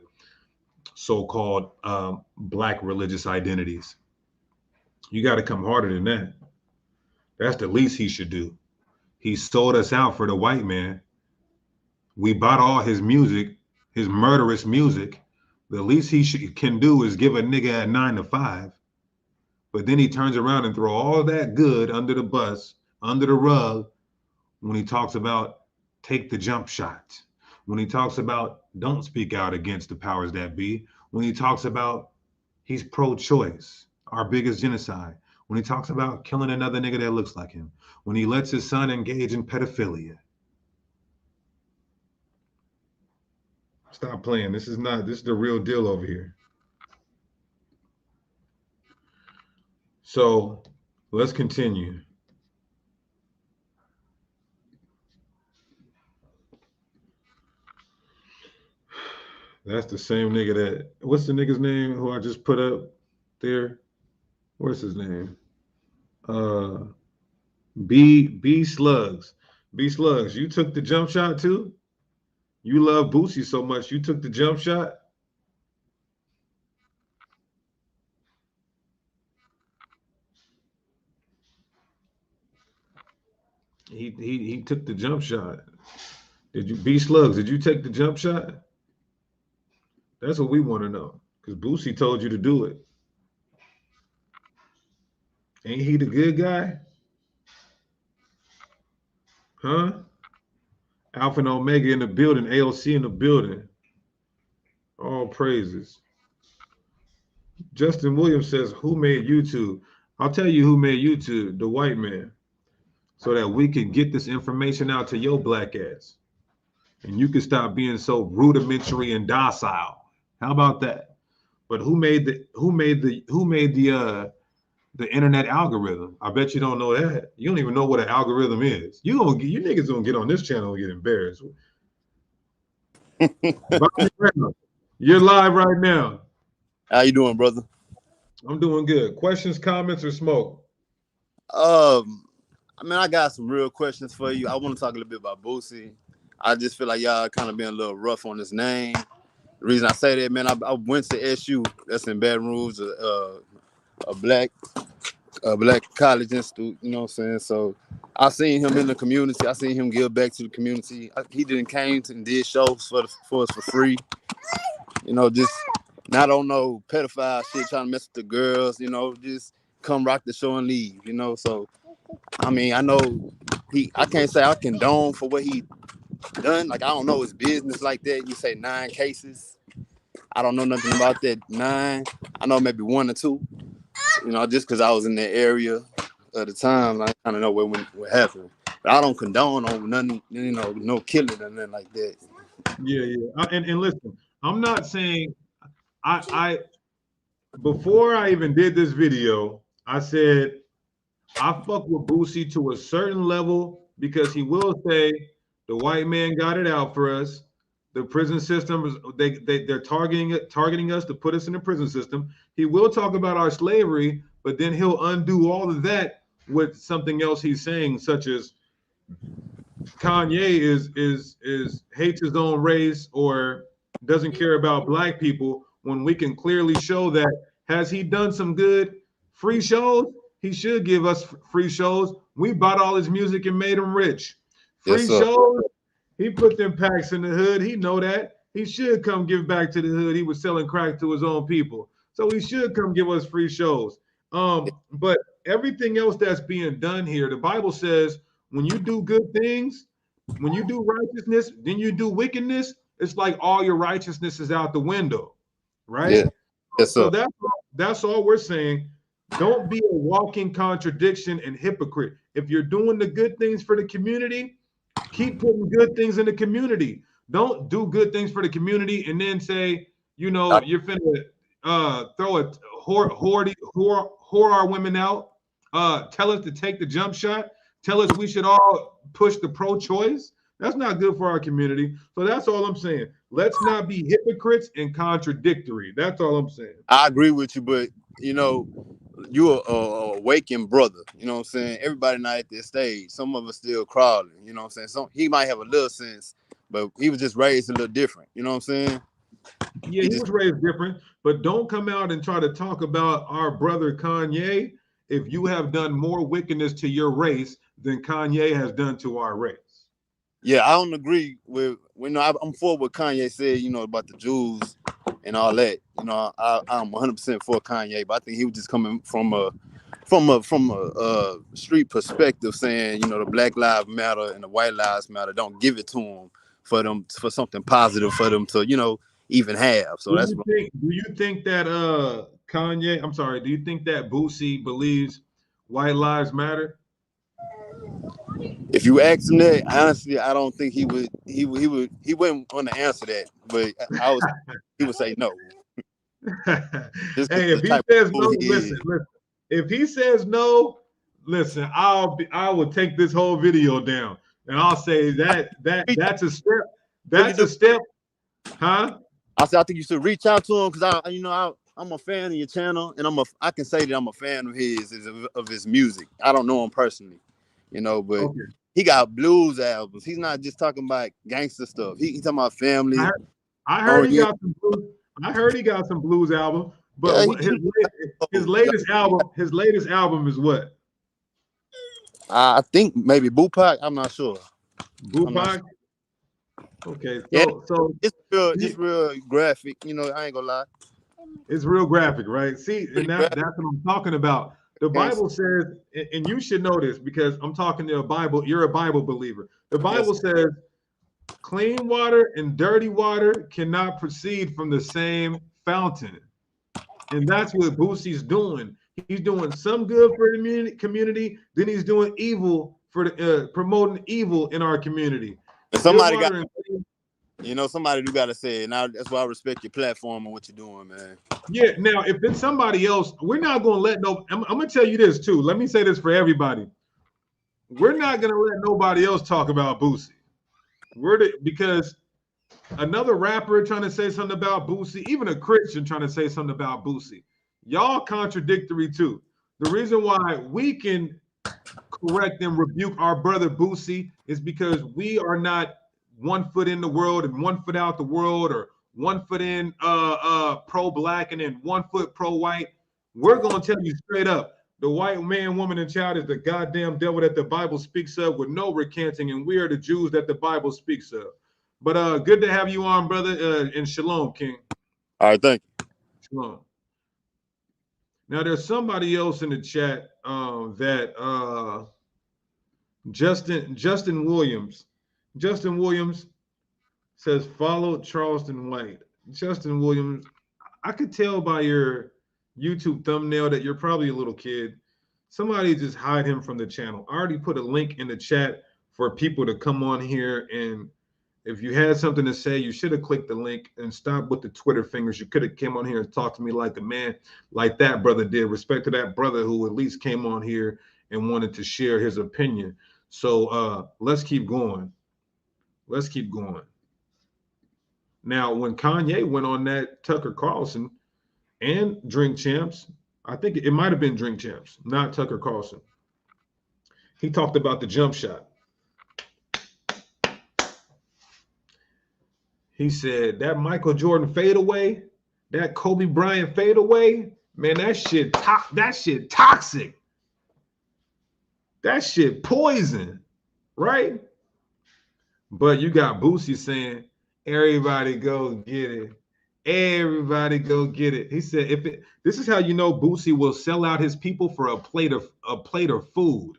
so-called black religious identities. You got to come harder than that. That's the least he should do. He sold us out for the white man. We bought all his music, his murderous music. The least he can do is give a nigga a 9 to 5. But then he turns around and throw all that good under the bus, under the rug, when he talks about take the jump shot. when he talks about don't speak out against the powers that be, when he talks about he's pro-choice, our biggest genocide, when he talks about killing another nigga that looks like him, when he lets his son engage in pedophilia. Stop playing. This is the real deal over here. So let's continue. That's the same nigga that, what's the nigga's name who I just put up there? What's his name? B Slugs. B Slugs, you took the jump shot too? You love Boosie so much, you took the jump shot? He took the jump shot. Did you, B Slugs, did you take the jump shot? That's what we want to know. Because Boosie told you to do it. Ain't he the good guy? Huh? Alpha and Omega in the building, AOC in the building. All praises. Justin Williams says, who made YouTube? I'll tell you who made YouTube, the white man, so that we can get this information out to your black ass. And you can stop being so rudimentary and docile. How about that? But who made the internet algorithm? I bet you don't know that. You don't even know what an algorithm is. You niggas gonna get on this channel and get embarrassed. You're live right now. How you doing, brother? I'm doing good. Questions, comments, or smoke? I mean, I got some real questions for you. I want to talk a little bit about Boosie. I just feel like y'all kind of being a little rough on his name. The reason I say that, man, I went to SU. That's in Baton Rouge, a black college institute. You know what I'm saying? So I seen him in the community. I seen him give back to the community. He came and did shows for us for free. You know, just not on no pedophile shit, trying to mess with the girls. You know, just come rock the show and leave. You know, so I mean, I know I can't say I condone for what he done. Like, I don't know his business like that. You say 9 cases. I don't know nothing about that 9. I know maybe 1 or 2. You know, just because I was in that area at the time, I kind of know what happened. But I don't condone on nothing, you know, no killing or nothing like that. Yeah. And listen, I'm not saying I before I even did this video, I said I fuck with Boosie to a certain level because he will say the white man got it out for us. The prison system they're targeting us to put us in the prison system. He will talk about our slavery, but then he'll undo all of that with something else he's saying, such as Kanye is hates his own race or doesn't care about black people, when we can clearly show that has he done some good free shows? He should give us free shows. We bought all his music and made him rich. Free shows. He put them packs in the hood. He know that. He should come give back to the hood. He was selling crack to his own people. So he should come give us free shows. But everything else that's being done here, the Bible says when you do good things, when you do righteousness, then you do wickedness, it's like all your righteousness is out the window, right? Yeah. Yes, so that's all we're saying. Don't be a walking contradiction and hypocrite. If you're doing the good things for the community, keep putting good things in the community. Don't do good things for the community and then say, you know, you're finna throw a whore our women out. Tell us to take the jump shot. Tell us we should all push the pro-choice. That's not good for our community. So that's all I'm saying. Let's not be hypocrites and contradictory. That's all I'm saying. I agree with you, but you know, you're a waking brother. You know what I'm saying? Everybody not at this stage. Some of us still crawling. You know what I'm saying? He might have a little sense, but he was just raised a little different. You know what I'm saying? Yeah, he was raised different, but don't come out and try to talk about our brother Kanye if you have done more wickedness to your race than Kanye has done to our race. Yeah, I don't agree with, you know, I'm for what Kanye said, you know, about the Jews and all that. You know, I'm 100% for Kanye, but I think he was just coming from a street perspective, saying, you know, the Black Lives Matter and the White Lives Matter. Don't give it to him for something positive for them to, you know, even have. So Do you think that Kanye, I'm sorry, do you think that Boosie believes white lives matter? if you ask him that, honestly, I don't think he wouldn't want to answer that. But he would say no. Just Hey, the if he type says of no, fool he listen, is. listen. If he says no, listen, I will take this whole video down and I'll say that's a step. That's a step, huh? I said I think you should reach out to him because I'm a fan of your channel and I can say that I'm a fan of his music. I don't know him personally, you know, but Okay. he got blues albums. He's not just talking about gangster stuff. He talking about family. I heard he got some blues. I heard he got some blues album, but Yeah, his latest album is what? I think maybe Bupac. I'm not sure. Bupac. Okay, Yeah, so it's real graphic. You know, I ain't gonna lie. it's real graphic, right? See, and that's what I'm talking about. The Bible says, and you should know this because I'm talking to a Bible. You're a Bible believer. The Bible says, clean water and dirty water cannot proceed from the same fountain, and that's what Boosie's doing. He's doing some good for the community, then he's doing evil for promoting evil in our community. Somebody do gotta say it. Now that's why I respect your platform and what you're doing, man. Yeah, now if it's somebody else, we're not gonna let I'm gonna tell you this too. Let me say this for everybody. We're not gonna let nobody else talk about Boosie. Because another rapper trying to say something about Boosie, even a Christian trying to say something about Boosie, y'all contradictory too. The reason why we can correct and rebuke our brother Boosie is because we are not 1 foot in the world and 1 foot out the world, or 1 foot in pro-black and then 1 foot pro-white. We're gonna tell you straight up, the white man, woman, and child is the goddamn devil that the Bible speaks of with no recanting, and we are the Jews that the Bible speaks of. But good to have you on, brother, and shalom, King. All right, thank you. Shalom. Now there's somebody else in the chat that Justin Williams. Justin Williams says follow Charleston White. Justin Williams, I could tell by your YouTube thumbnail that you're probably a little kid. Somebody just hide him from the channel. I already put a link in the chat for people to come on here, and if you had something to say, you should have clicked the link and stopped with the Twitter fingers. You could have came on here and talked to me like a man, like that brother did. Respect to that brother who at least came on here and wanted to share his opinion. So let's keep going. Let's keep going. Now, when Kanye went on that Tucker Carlson and Drink Champs, I think it might have been Drink Champs, not Tucker Carlson. He talked about the jump shot. He said that Michael Jordan fadeaway, that Kobe Bryant fadeaway, man, that shit toxic. That shit poison, right? But you got Boosie saying, everybody go get it. Everybody go get it. He said, this is how you know Boosie will sell out his people for a plate of food.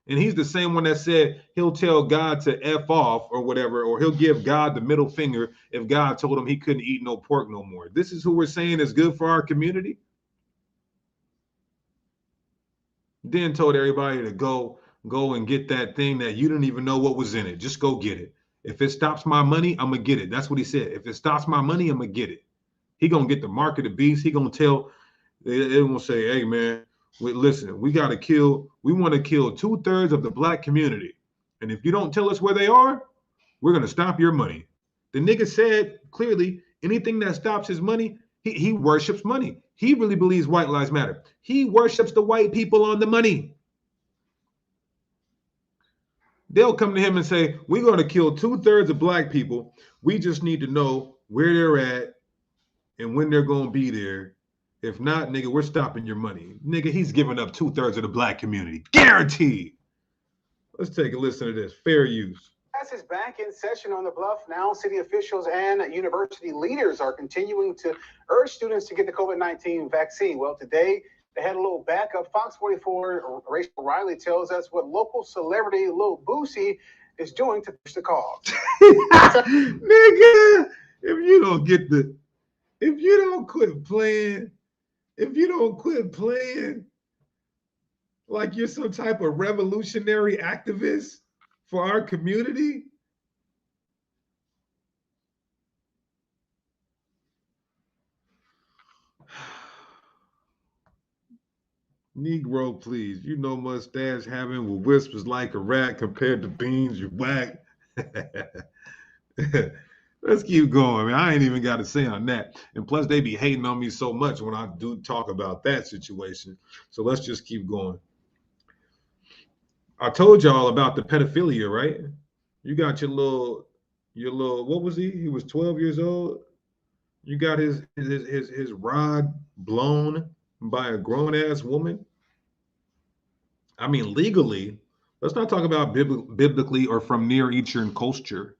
And he's the same one that said he'll tell God to F off or whatever, or he'll give God the middle finger if God told him he couldn't eat no pork no more. This is who we're saying is good for our community. Then told everybody to go and get that thing that you didn't even know what was in it. Just go get it. If it stops my money, I'm going to get it. That's what he said. If it stops my money, I'm going to get it. He going to get the mark of the beast. He going to tell, they going to say, hey, man, listen, we want to kill 2/3 of the black community. And if you don't tell us where they are, we're going to stop your money. The nigga said clearly, anything that stops his money, he worships money. He really believes white lives matter. He worships the white people on the money. They'll come to him and say, we're going to kill 2/3 of black people. We just need to know where they're at and when they're going to be there. If not, nigga, we're stopping your money. Nigga, he's giving up 2/3 of the black community. Guaranteed. Let's take a listen to this. Fair use. Class is back in session on the Bluff. Now city officials and university leaders are continuing to urge students to get the COVID-19 vaccine. Well, today they had a little backup. Fox 44 Rachel Riley tells us what local celebrity Lil Boosie is doing to push the cause. Nigga, if you don't quit playing like you're some type of revolutionary activist for our community. Negro, please. You know mustache having with whispers like a rat compared to beans, you whack. Let's keep going, man. I ain't even got to say on that. And plus, they be hating on me so much when I do talk about that situation. So let's just keep going. I told y'all about the pedophilia, right? You got your little, what was he? He was 12 years old. You got his rod blown by a grown-ass woman. I mean, legally, let's not talk about biblically or from Near Eastern culture,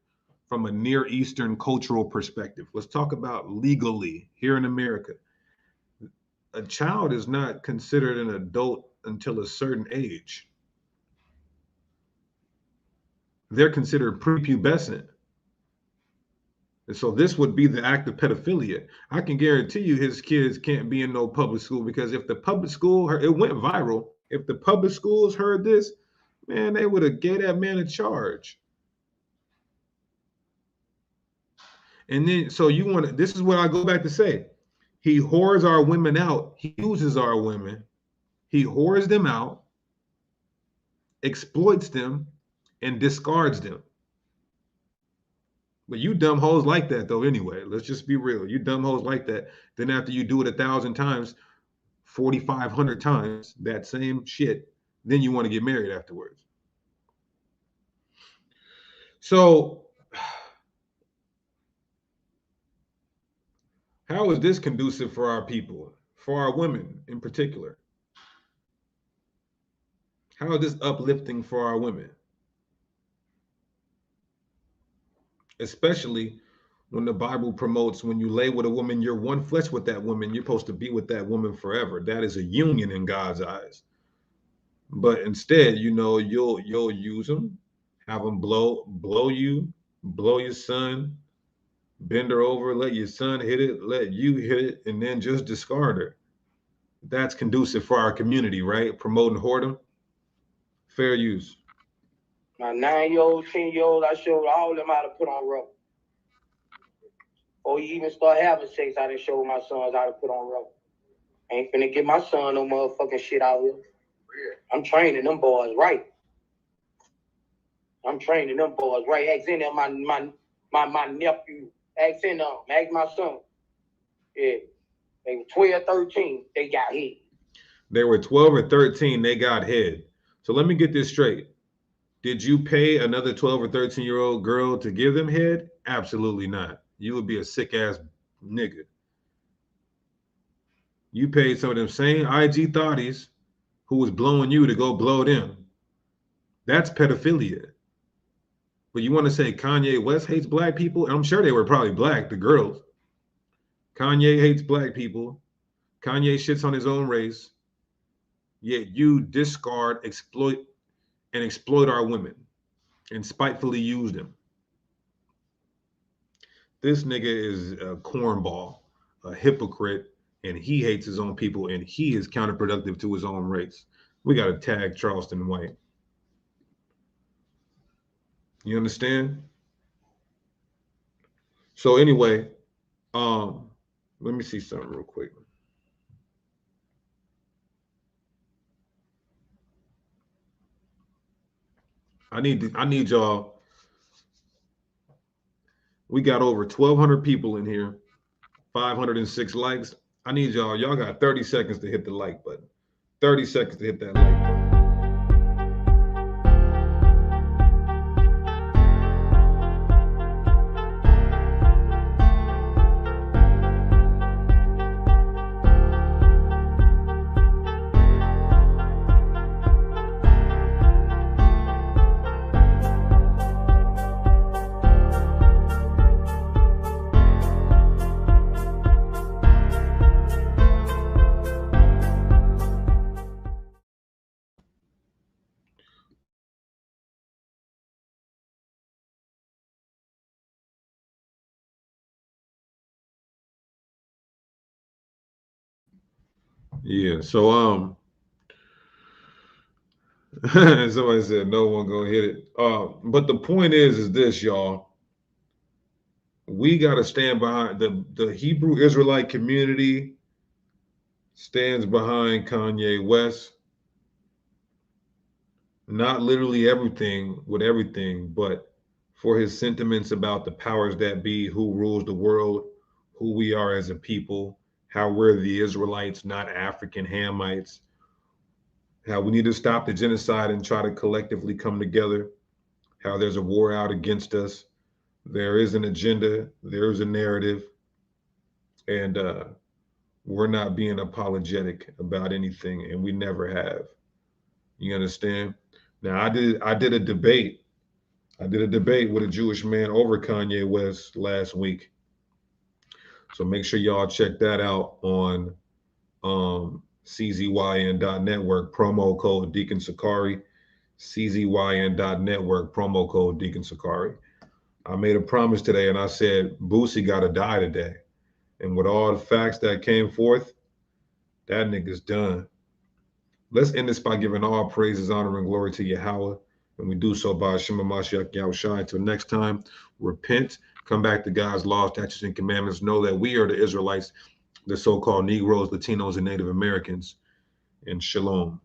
from a Near Eastern cultural perspective. Let's talk about legally here in America. A child is not considered an adult until a certain age. They're considered prepubescent. And so this would be the act of pedophilia. I can guarantee you his kids can't be in no public school, because if the public school, it went viral. If the public schools heard this, man, they would have gave that man a charge. And then, so you want to, this is what I go back to say. He whores our women out. He uses our women. He whores them out, exploits them, and discards them. But you dumb hoes like that, though, anyway. Let's just be real. You dumb hoes like that. Then after you do it 1,000 times, 4,500 times, that same shit, then you want to get married afterwards. So how is this conducive for our people, for our women in particular? How is this uplifting for our women? Especially when the Bible promotes, when you lay with a woman, you're one flesh with that woman. You're supposed to be with that woman forever. That is a union in God's eyes. But instead, you'll use them, have them blow you, blow your son, bend her over, let your son hit it, let you hit it, and then just discard her. That's conducive for our community, right? Promoting whoredom. Fair use. My 9-year-old, 10-year-old, I showed all of them how to put on rubber. Before you even start having sex, I done showed my sons how to put on rubber. Ain't finna get my son no motherfucking shit out here. I'm training them boys right. Ask in them, my nephew. Ask in them. Ask my son. Yeah. They were 12, 13. They got hit. They were 12 or 13. They got head. So let me get this straight. Did you pay another 12 or 13-year-old girl to give them head? Absolutely not. You would be a sick ass nigga. You paid some of them same IG thotties who was blowing you to go blow them. That's pedophilia. But you want to say Kanye West hates black people? I'm sure they were probably black, the girls. Kanye hates black people. Kanye shits on his own race. Yet you discard, exploit our women and spitefully use them. This nigga is a cornball, a hypocrite, and he hates his own people, and he is counterproductive to his own race. We got to tag Charleston White. You understand? So anyway, let me see something real quick. I need y'all. We got over 1,200 people in here, 506 likes. I need y'all. Y'all got 30 seconds to hit the like button. 30 seconds to hit that like button. Yeah. So somebody said no one gonna hit it. But the point is this, y'all. We gotta stand behind the Hebrew Israelite community stands behind Kanye West. Not literally everything with everything, but for his sentiments about the powers that be, who rules the world, who we are as a people, how we're the Israelites, not African Hamites, how we need to stop the genocide and try to collectively come together, how there's a war out against us. There is an agenda, there's a narrative, and we're not being apologetic about anything, and we never have. You understand? Now, I did a debate. I did a debate with a Jewish man over Kanye West last week. So make sure y'all check that out on czyn.network, promo code Deacon Sakari, czyn.network, promo code Deacon Sakari. I made a promise today and I said, Boosie got to die today. And with all the facts that came forth, that nigga's done. Let's end this by giving all praises, honor, and glory to Yahweh. And we do so by Shema Mashiach Yahushua. Until next time, repent, come back to God's law, statutes, and commandments. Know that we are the Israelites, the so-called Negroes, Latinos, and Native Americans. And shalom.